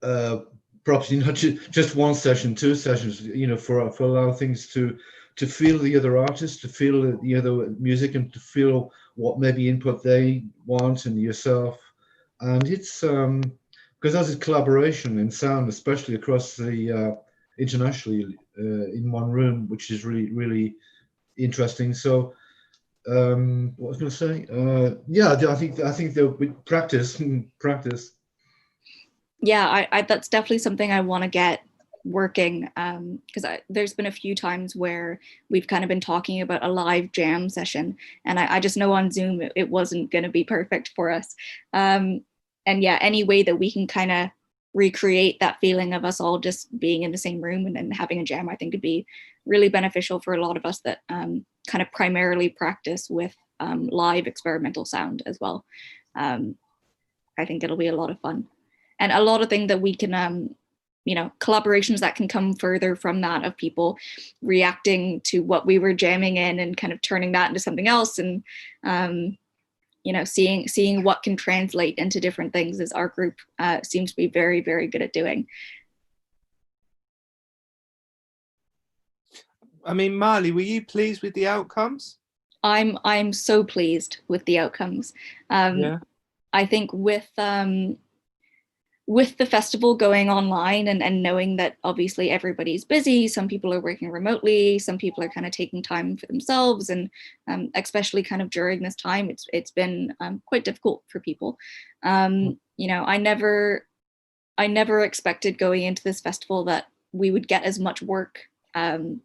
perhaps not just one session, two sessions, for allow things to feel the other artist, to feel the other music, and to feel what maybe input they want and yourself. And it's because as a collaboration in sound, especially across the internationally in one room, which is really interesting. So what was I going to say? Yeah, I think there'll be practice, practice. Yeah, I that's definitely something I want to get working, because there's been a few times where we've kind of been talking about a live jam session, and I just know on Zoom it wasn't going to be perfect for us. And yeah, any way that we can kind of recreate that feeling of us all just being in the same room and having a jam, I think would be really beneficial for a lot of us that kind of primarily practice with live experimental sound as well. I think it'll be a lot of fun, and a lot of things that we can collaborations that can come further from that, of people reacting to what we were jamming in and kind of turning that into something else, and seeing what can translate into different things, as our group seems to be very, very good at doing. I mean, Marley, were you pleased with the outcomes? I'm so pleased with the outcomes. Yeah. I think with the festival going online, and knowing that obviously everybody's busy, some people are working remotely, some people are kind of taking time for themselves, and especially kind of during this time, it's been quite difficult for people. I never expected going into this festival that we would get as much work done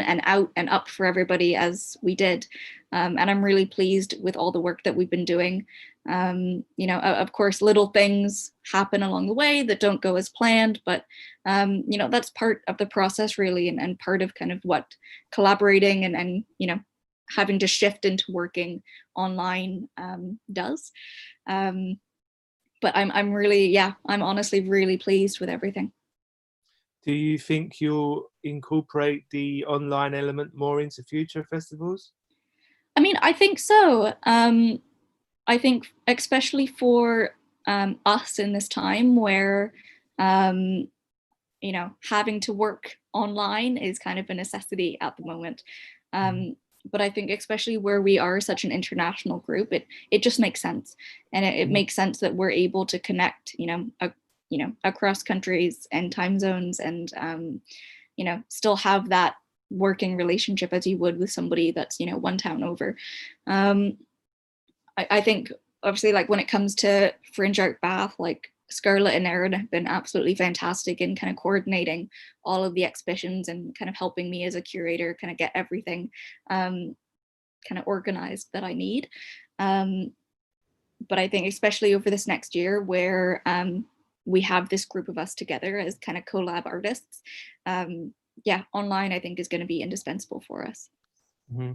and out and up for everybody as we did. And I'm really pleased with all the work that we've been doing. Of course, little things happen along the way that don't go as planned, but that's part of the process, really, and part of kind of what collaborating and having to shift into working online does. But I'm honestly really pleased with everything. Do you think you'll incorporate the online element more into future festivals? I mean, I think so. I think especially for us in this time where, having to work online is kind of a necessity at the moment. But I think especially where we are such an international group, it just makes sense. And it makes sense that we're able to connect, across countries and time zones, and still have that working relationship as you would with somebody that's one town over. I think obviously, like, when it comes to Fringe Art Bath, like Scarlett and Erin have been absolutely fantastic in kind of coordinating all of the exhibitions and kind of helping me as a curator kind of get everything kind of organized that I need. But I think especially over this next year, where we have this group of us together as kind of co-lab artists, online I think is going to be indispensable for us. Mm-hmm.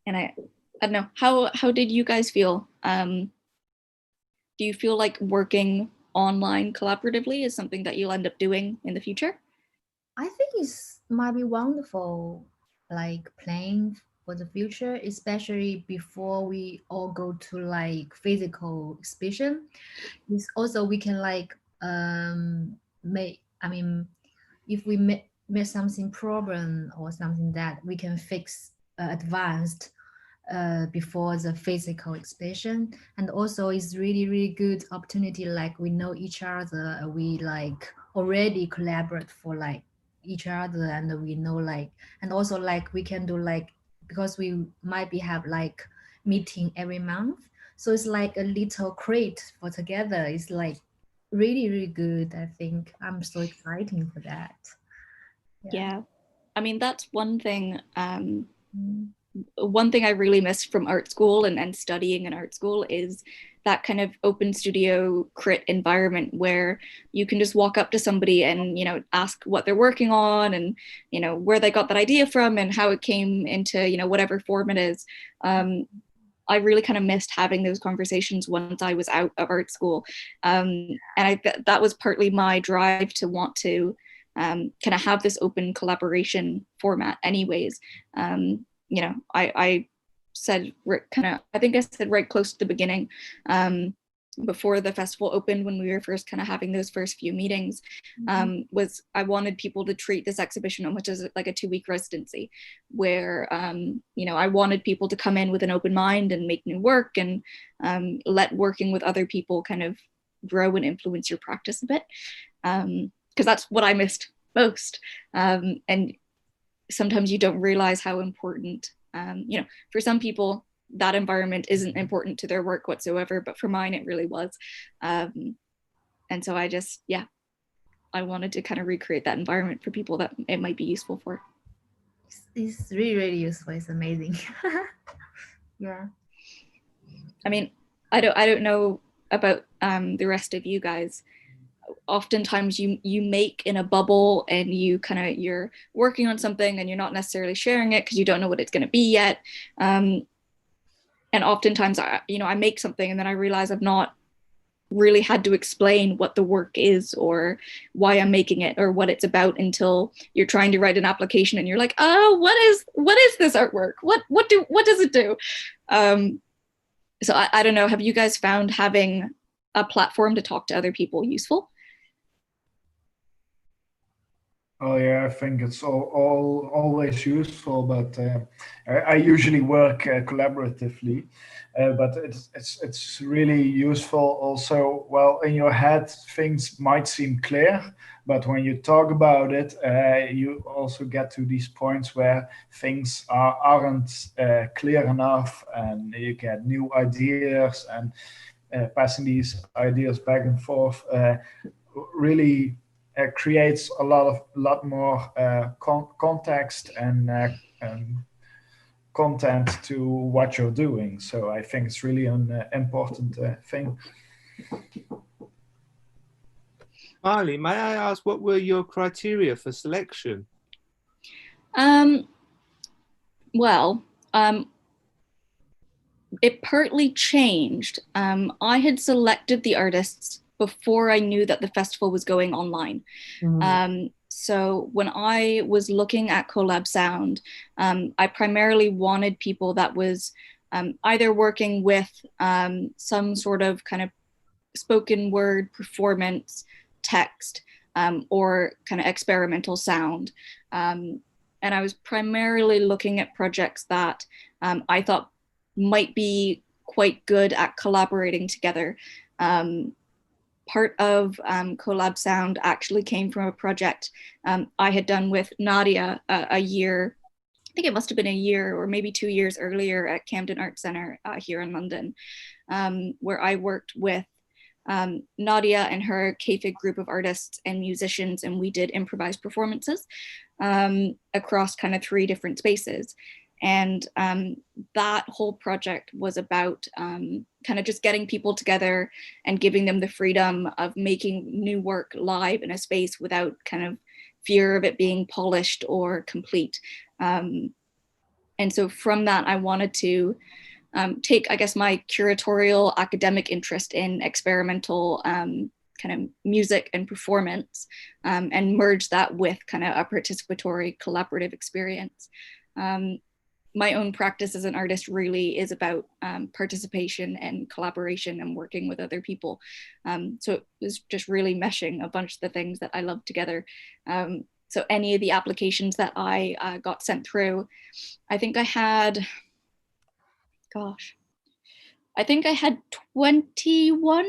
And I don't know, how did you guys feel? Do you feel like working online collaboratively is something that you'll end up doing in the future? I think it might be wonderful, like playing for the future, especially before we all go to like physical exhibition. It's also we can like if we make something problem or something that we can fix advanced before the physical exhibition. And also it's really good opportunity, like we know each other, we like already collaborate for like each other, and we know like, and also like we can do like, because we might be have like meeting every month, so it's like a little crate for together. It's like really good. I think I'm so excited for that. Yeah. I mean, that's one thing I really missed from art school and studying in art school is that kind of open studio crit environment where you can just walk up to somebody and ask what they're working on, and where they got that idea from and how it came into whatever form it is. I really kind of missed having those conversations once I was out of art school, and that was partly my drive to want to kind of have this open collaboration format anyways. I said I think I said right close to the beginning, before the festival opened, when we were first kind of having those first few meetings, was I wanted people to treat this exhibition almost as like a 2-week residency, where I wanted people to come in with an open mind and make new work, and let working with other people kind of grow and influence your practice a bit, because that's what I missed most. And sometimes you don't realize how important, for some people that environment isn't important to their work whatsoever, but for mine it really was. And so I wanted to kind of recreate that environment for people that it might be useful for. It's really, really useful. It's amazing. Yeah. I mean, I don't know about the rest of you guys. Oftentimes you make in a bubble, and you're working on something and you're not necessarily sharing it because you don't know what it's going to be yet. And oftentimes I make something and then I realize I've not really had to explain what the work is or why I'm making it or what it's about until you're trying to write an application and you're like, oh, what is this artwork? What does it do? So I don't know. Have you guys found having a platform to talk to other people useful? Oh yeah, I think it's always useful, but I usually work collaboratively, but it's really useful also. Well, in your head, things might seem clear, but when you talk about it, you also get to these points where things aren't clear enough, and you get new ideas, and passing these ideas back and forth really creates a lot more context and content to what you're doing. So I think it's really an important thing. Marley, may I ask, what were your criteria for selection? It partly changed. I had selected the artists before I knew that the festival was going online. So when I was looking at Co.Lab Sound, I primarily wanted people that was either working with some sort of kind of spoken word performance, text, or kind of experimental sound. And I was primarily looking at projects that I thought might be quite good at collaborating together. Part of Co.Lab Sound actually came from a project I had done with Nadia a year, I think it must have been a year or maybe 2 years earlier at Camden Arts Centre here in London, where I worked with Nadia and her K-Fig group of artists and musicians, and we did improvised performances across kind of 3 different spaces. And that whole project was about kind of just getting people together and giving them the freedom of making new work live in a space without kind of fear of it being polished or complete. And so from that, I wanted to take, I guess, my curatorial academic interest in experimental kind of music and performance and merge that with kind of a participatory collaborative experience. My own practice as an artist really is about participation and collaboration and working with other people. So it was just really meshing a bunch of the things that I love together. So any of the applications that I got sent through, I think I had, I think I had 21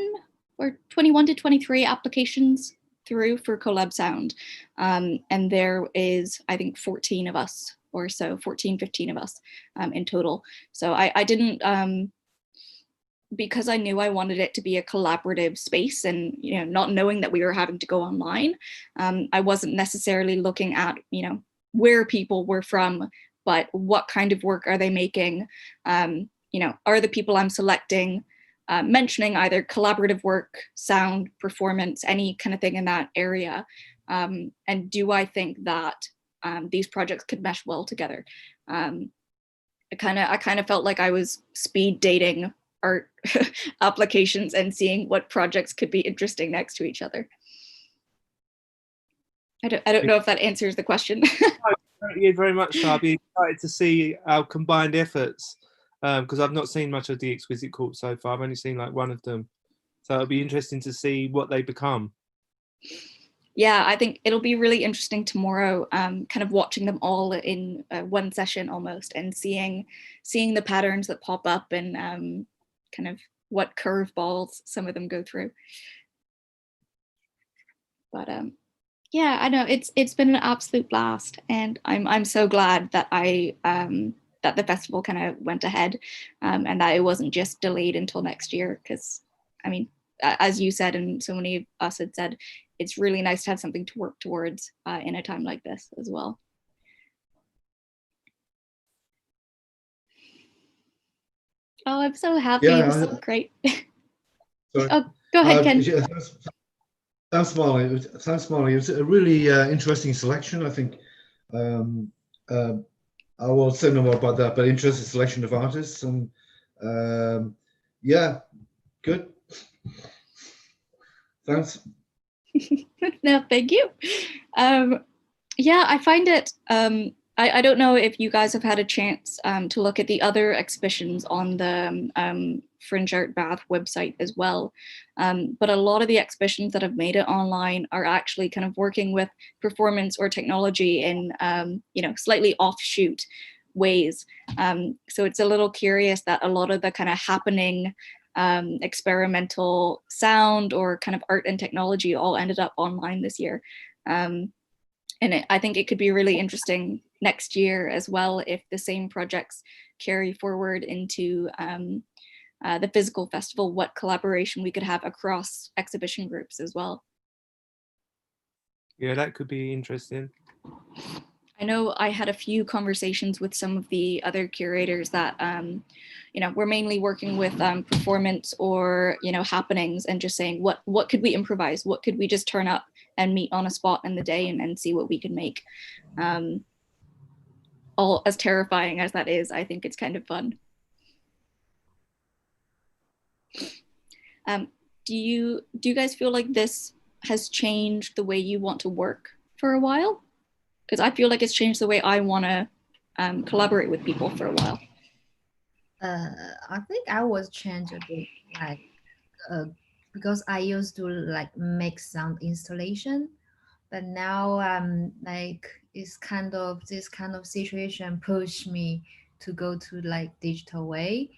or 21 to 23 applications through for Co.Lab Sound. And there is, I think, 14 of us or so, 14, 15 of us in total. So I didn't, because I knew I wanted it to be a collaborative space and, not knowing that we were having to go online, I wasn't necessarily looking at, where people were from, but what kind of work are they making? Are the people I'm selecting mentioning either collaborative work, sound, performance, any kind of thing in that area? And do I think that these projects could mesh well together? I kind of felt like I was speed dating art applications and seeing what projects could be interesting next to each other. I don't know if that answers the question. Yeah, very much so. I'd be excited to see our combined efforts, because I've not seen much of the Exquisite Corpse so far. I've only seen like one of them, so it'll be interesting to see what they become. Yeah, I think it'll be really interesting tomorrow, kind of watching them all in one session almost, and seeing the patterns that pop up, and kind of what curveballs some of them go through. But yeah, I know it's been an absolute blast, and I'm so glad that that the festival kind of went ahead, and that it wasn't just delayed until next year. Because I mean, as you said, and so many of us had said, it's really nice to have something to work towards in a time like this as well. Oh, I'm so happy. Yeah, This is great. Sorry. Oh, go ahead, Ken. Yeah, thanks, Molly. It was a really interesting selection, I think. I will say no more about that, but interesting selection of artists, and yeah, good. Thanks. No, thank you. Yeah, I find it, I don't know if you guys have had a chance to look at the other exhibitions on the Fringe Art Bath website as well. But a lot of the exhibitions that have made it online are actually kind of working with performance or technology in, you know, slightly offshoot ways. So it's a little curious that a lot of the kind of happening experimental sound or kind of art and technology all ended up online this year. And I think it could be really interesting next year as well if the same projects carry forward into the physical festival, what collaboration we could have across exhibition groups as well. Yeah, that could be interesting. I know I had a few conversations with some of the other curators that, you know, we're mainly working with performance or, you know, happenings, and just saying what could we improvise? What could we just turn up and meet on a spot in the day and see what we can make? All as terrifying as that is, I think it's kind of fun. Do you guys feel like this has changed the way you want to work for a while? Because I feel like it's changed the way I want to collaborate with people for a while. I think I was changed a bit, like because I used to like make sound installation, but now like it's kind of this kind of situation pushed me to go to like digital way.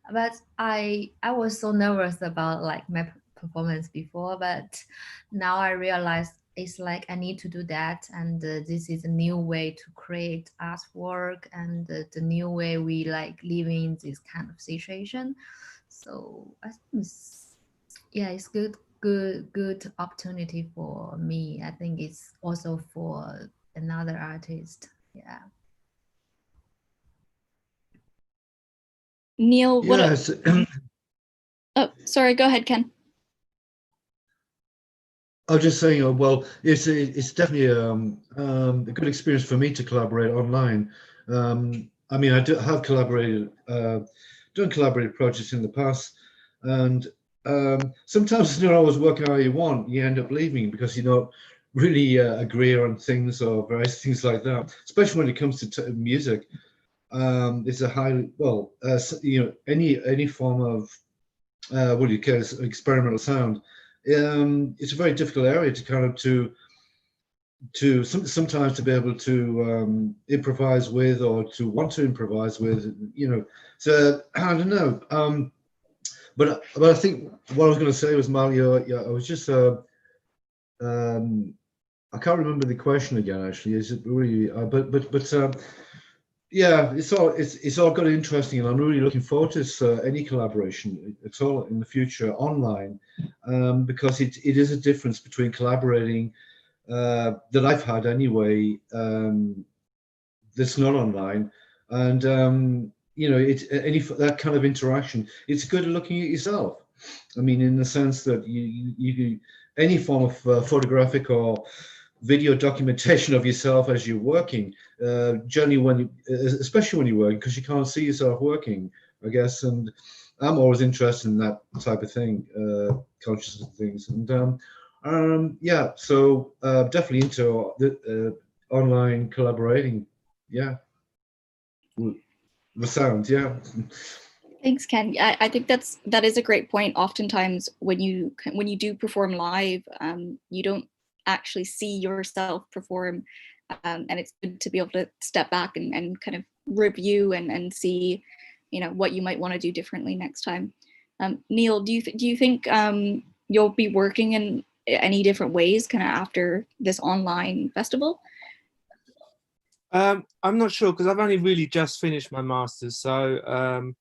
But I was so nervous about like my performance before, but now I realize it's like I need to do that, and this is a new way to create artwork, and the new way we like living in this kind of situation. So I think yeah, it's good opportunity for me. I think it's also for another artist. Yeah. Neil, what? Yes. Oh, sorry. Go ahead, Ken. I was just saying, well, it's definitely a good experience for me to collaborate online. I mean, I have collaborated, done collaborative projects in the past, and sometimes it's not always working how you want. You end up leaving because you don't really agree on things or various things like that. Especially when it comes to music, it's a highly you know, any form of what do you call it, experimental sound. It's a very difficult area to kind of sometimes to be able to improvise with, or to want to improvise with, you know. So I don't know, but I think what I was going to say was, Mario, yeah, I was just I can't remember the question again. Actually, is it really? Yeah, it's all got interesting, and I'm really looking forward to any collaboration at all in the future online, because it is a difference between collaborating that I've had anyway, that's not online, and you know, any that kind of interaction. It's good at looking at yourself. I mean, in the sense that you any form of photographic or video documentation of yourself as you're working, generally especially when you're working, because you can't see yourself working, I guess. And I'm always interested in that type of thing, consciousness of things. And Yeah, so definitely into the online collaborating. Yeah, the sound. Yeah. Thanks, Ken. I think that is a great point. Oftentimes, when you do perform live, you don't actually see yourself perform, and it's good to be able to step back and kind of review and see, what you might want to do differently next time. Neil, do you think you'll be working in any different ways, kind of after this online festival? I'm not sure because I've only really just finished my master's, so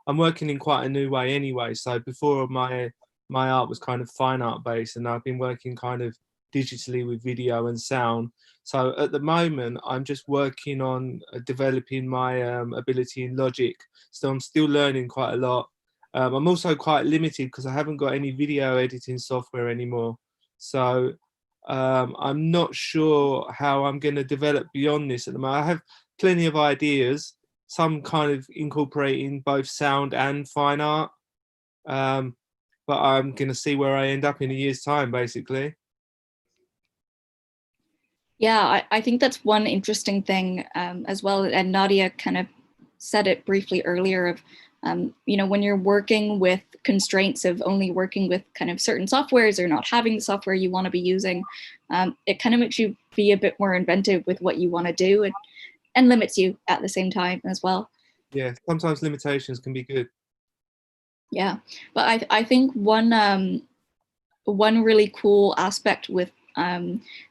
I'm working in quite a new way anyway. So before my art was kind of fine art based, and I've been working kind of digitally with video and sound. So at the moment, I'm just working on developing my ability in Logic. So I'm still learning quite a lot. I'm also quite limited because I haven't got any video editing software anymore. So I'm not sure how I'm going to develop beyond this at the moment. I have plenty of ideas, some kind of incorporating both sound and fine art. But I'm going to see where I end up in a year's time, basically. Yeah, I think that's one interesting thing as well. And Nadia kind of said it briefly earlier of, when you're working with constraints of only working with kind of certain softwares or not having the software you want to be using, it kind of makes you be a bit more inventive with what you want to do and limits you at the same time as well. Yeah, sometimes limitations can be good. Yeah, but I think one really cool aspect with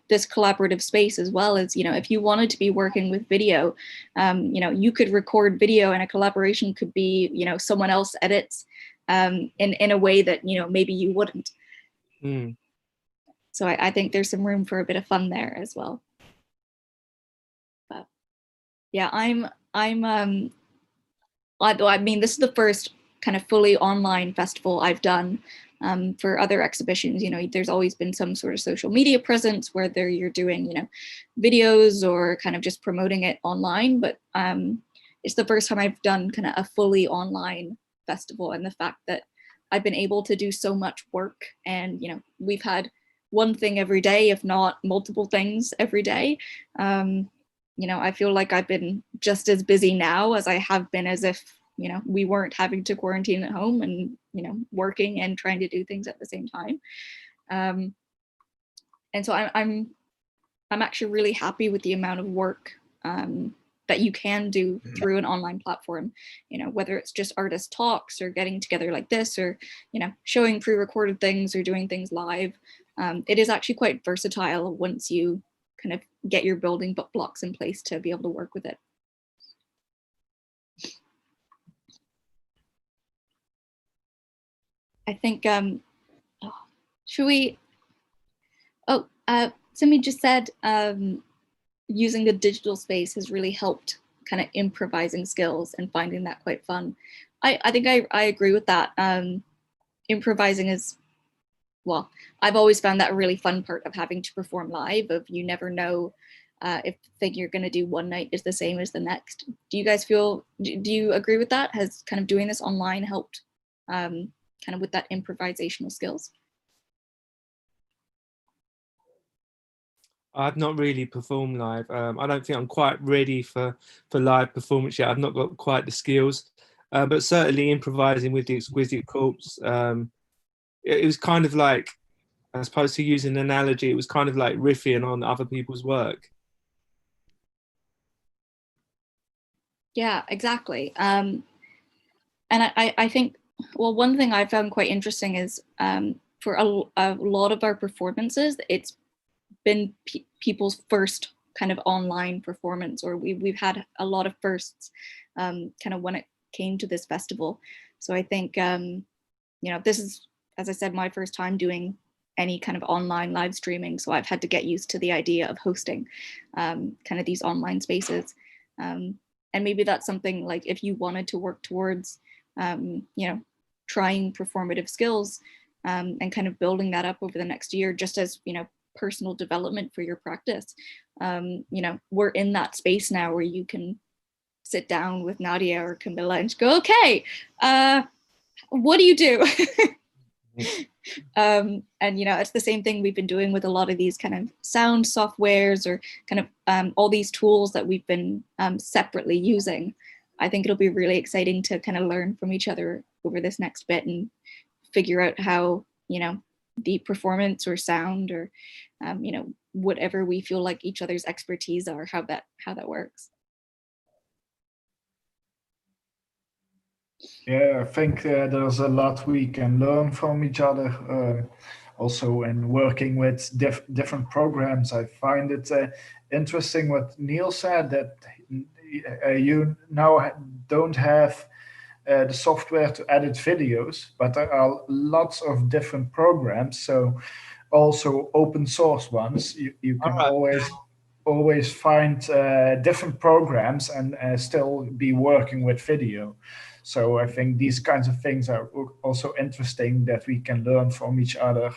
this collaborative space as well is, if you wanted to be working with video, you could record video and a collaboration could be, someone else edits in a way that, maybe you wouldn't. Mm. So I think there's some room for a bit of fun there as well. But yeah, I mean, this is the first kind of fully online festival I've done. For other exhibitions, there's always been some sort of social media presence, whether you're doing, videos or kind of just promoting it online. But it's the first time I've done kind of a fully online festival, and the fact that I've been able to do so much work, and we've had one thing every day, if not multiple things every day. I feel like I've been just as busy now as I have been as if we weren't having to quarantine at home and, working and trying to do things at the same time. And so I'm actually really happy with the amount of work that you can do through an online platform, whether it's just artist talks or getting together like this, or, showing pre-recorded things or doing things live. It is actually quite versatile once you kind of get your building blocks in place to be able to work with it. I think, should we, Simi just said using the digital space has really helped kind of improvising skills and finding that quite fun. I think I agree with that. Improvising is, well, I've always found that a really fun part of having to perform live, of you never know if the thing you're going to do one night is the same as the next. Do you guys do you agree with that? Has kind of doing this online helped kind of with that improvisational skills? I've not really performed live. I don't think I'm quite ready for live performance yet. I've not got quite the skills, but certainly improvising with the Exquisite Corpse, it was kind of like, I suppose to use an analogy, it was kind of like riffing on other people's work. Yeah, exactly. And I think, well, one thing I found quite interesting is for a lot of our performances, it's been people's first kind of online performance, or we've had a lot of firsts kind of when it came to this festival. So I think, this is, as I said, my first time doing any kind of online live streaming. So I've had to get used to the idea of hosting kind of these online spaces. And maybe that's something like, if you wanted to work towards, trying performative skills and kind of building that up over the next year, just as, personal development for your practice. We're in that space now where you can sit down with Nadia or Camilla and go, okay, what do you do? And it's the same thing we've been doing with a lot of these kind of sound softwares, or kind of all these tools that we've been separately using. I think it'll be really exciting to kind of learn from each other over this next bit and figure out how, the performance or sound or, whatever we feel like each other's expertise are, how that works. Yeah, I think there's a lot we can learn from each other. Also, in working with different programs, I find it interesting what Neil said, that you now don't have the software to edit videos, but there are lots of different programs. So also open source ones. You can always find different programs and still be working with video. So I think these kinds of things are also interesting, that we can learn from each other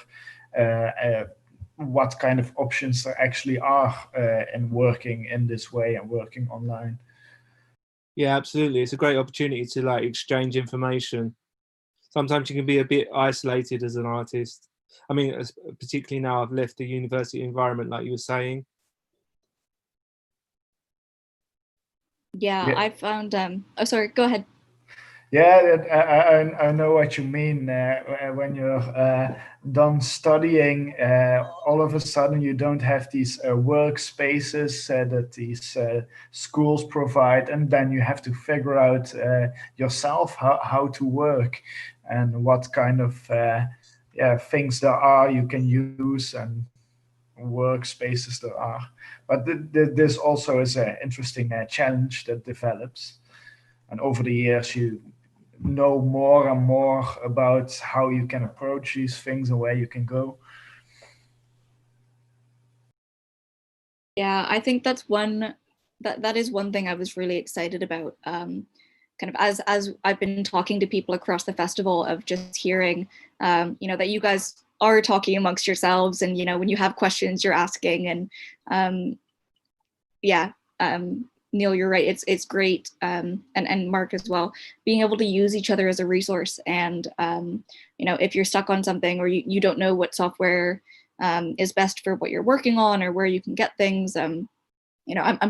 what kind of options there actually are in working in this way and working online. Yeah, absolutely. It's a great opportunity to like exchange information. Sometimes you can be a bit isolated as an artist. I mean, particularly now I've left the university environment, like you were saying. Yeah. I found, oh, sorry, go ahead. Yeah, I know what you mean. When you're done studying, all of a sudden you don't have these workspaces that these schools provide, and then you have to figure out yourself how to work and what kind of things there are you can use and workspaces there are. But this also is an interesting challenge that develops, and over the years you know more and more about how you can approach these things and where you can go. Yeah, I think that's that is one thing I was really excited about. Kind of as I've been talking to people across the festival, of just hearing, that you guys are talking amongst yourselves, and when you have questions, you're asking, and Neil, you're right. It's great, and Mark as well, being able to use each other as a resource. And if you're stuck on something, or you don't know what software is best for what you're working on, or where you can get things, I'm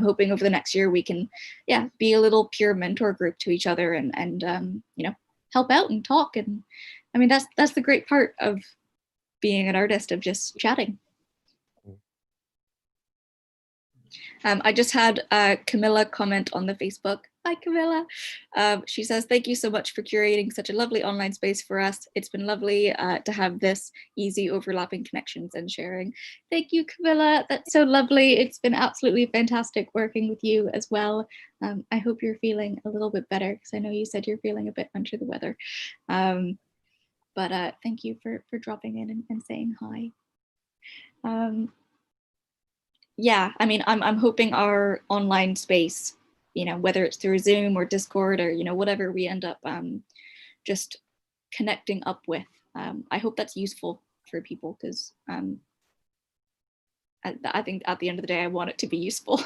hoping over the next year we can, be a little peer mentor group to each other, and help out and talk. And I mean, that's the great part of being an artist, of just chatting. I just had Camilla comment on the Facebook. Hi, Camilla. She says, thank you so much for curating such a lovely online space for us. It's been lovely to have this easy overlapping connections and sharing. Thank you, Camilla. That's so lovely. It's been absolutely fantastic working with you as well. I hope you're feeling a little bit better, because I know you said you're feeling a bit under the weather. But thank you for dropping in and saying hi. Yeah, I mean, I'm hoping our online space, whether it's through Zoom or Discord, or whatever we end up just connecting up with, I hope that's useful for people, because I think at the end of the day, I want it to be useful.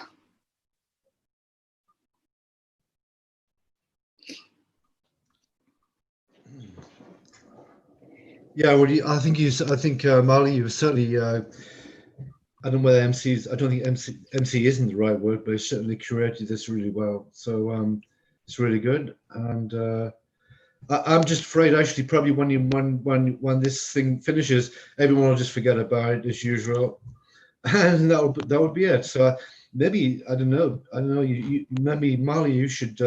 Yeah, well, I think Marley, you certainly. I don't know whether MC's. I don't think MC isn't the right word, but he certainly curated this really well. So it's really good, and I'm just afraid, actually, probably when this thing finishes, everyone will just forget about it as usual, and that would be it. So maybe I don't know. You maybe Marley, you should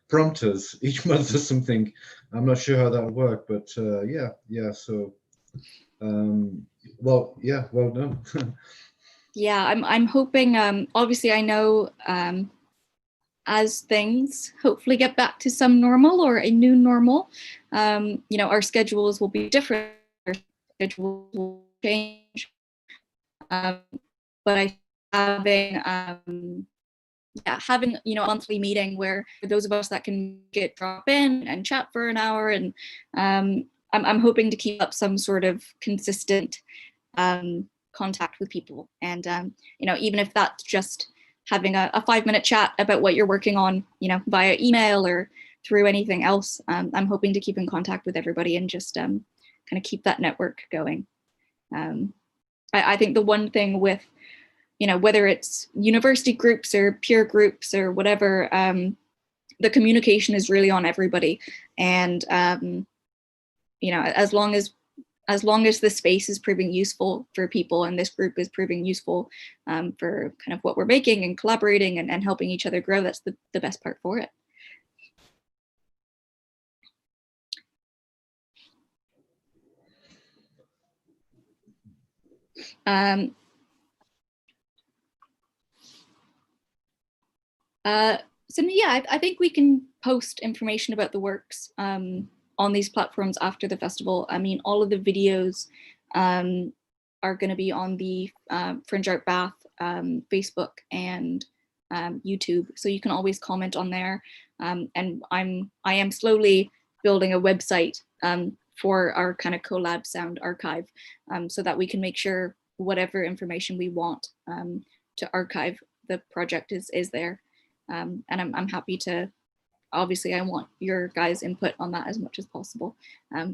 prompt us each month or something. I'm not sure how that would work, but yeah. So well done. Yeah, I'm hoping. Obviously, I know as things hopefully get back to some normal, or a new normal, our schedules will be different. Our schedules will change. But I having having a monthly meeting where, for those of us that can drop in and chat for an hour, and I'm hoping to keep up some sort of consistent contact with people, and even if that's just having a 5-minute chat about what you're working on, via email or through anything else. I'm hoping to keep in contact with everybody, and just kind of keep that network going. I think the one thing with, you know, whether it's university groups or peer groups or whatever, the communication is really on everybody. And, you know, as long as the space is proving useful for people and this group is proving useful for kind of what we're making and collaborating and helping each other grow, that's the best part for it. So yeah, I think we can post information about the works on these platforms after the festival. I mean, all of the videos are going to be on the Fringe Art Bath Facebook and YouTube, so you can always comment on there. And I am slowly building a website for our kind of Co.Lab Sound archive, so that we can make sure whatever information we want to archive the project is there. And I'm happy to, obviously I want your guys' input on that as much as possible.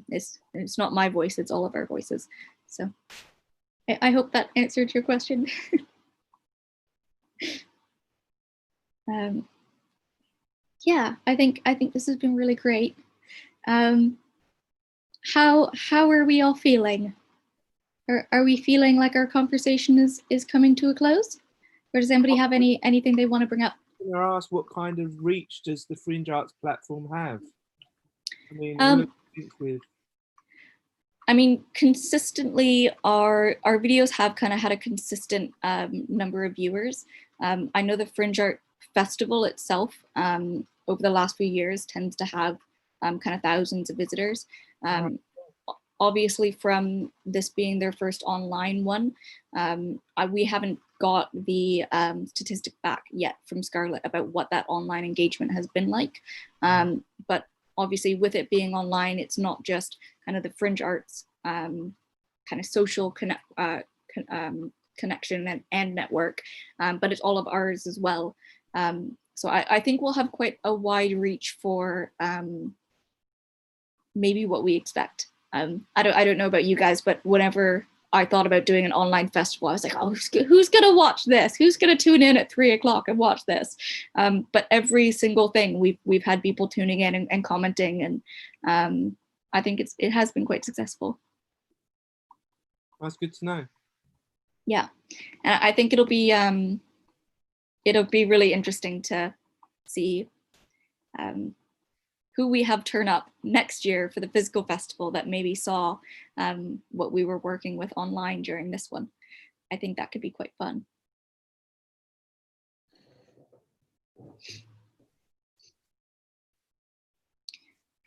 It's not my voice, it's all of our voices. So I hope that answered your question. Yeah, I think this has been really great. How are we all feeling? Are we feeling like our conversation is coming to a close? Or does anybody have anything they want to bring up? I'm going to ask, what kind of reach does the Fringe Arts platform have? I mean, who do you think with? I mean, consistently, our videos have kind of had a consistent number of viewers. I know the Fringe Art Festival itself, over the last few years, tends to have kind of thousands of visitors. Obviously, from this being their first online one, we haven't got the statistic back yet from Scarlett about what that online engagement has been like. But obviously, with it being online, it's not just kind of the Fringe Arts kind of social connection and network, but it's all of ours as well. So I think we'll have quite a wide reach for maybe what we expect. I don't know about you guys, but whenever I thought about doing an online festival, I was like, oh, who's gonna watch this? Who's gonna tune in at 3 o'clock and watch this? But every single thing we've had people tuning in and commenting, and I think it has been quite successful. That's good to know. Yeah, and I think it'll be really interesting to see who we have turn up next year for the physical festival that maybe saw what we were working with online during this one. I think that could be quite fun.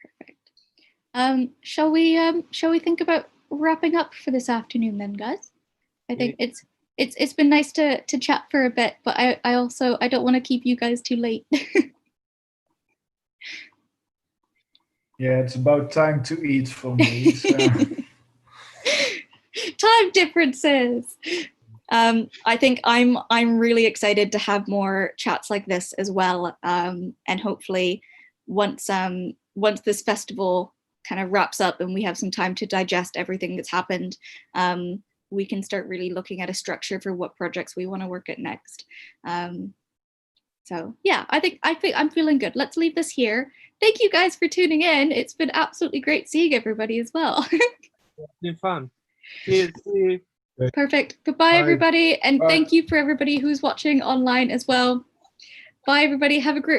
Perfect. Shall we think about wrapping up for this afternoon then, guys? I think it's been nice to chat for a bit, but I don't want to keep you guys too late. Yeah, it's about time to eat for me. So. Time differences. I think I'm really excited to have more chats like this as well, and hopefully once this festival kind of wraps up and we have some time to digest everything that's happened, we can start really looking at a structure for what projects we want to work at next. So yeah, I think I'm feeling good. Let's leave this here. Thank you guys for tuning in. It's been absolutely great seeing everybody as well. It's been fun. Cheers. See you. Perfect. Goodbye, everybody. And thank you for everybody who's watching online as well. Bye, everybody. Have a great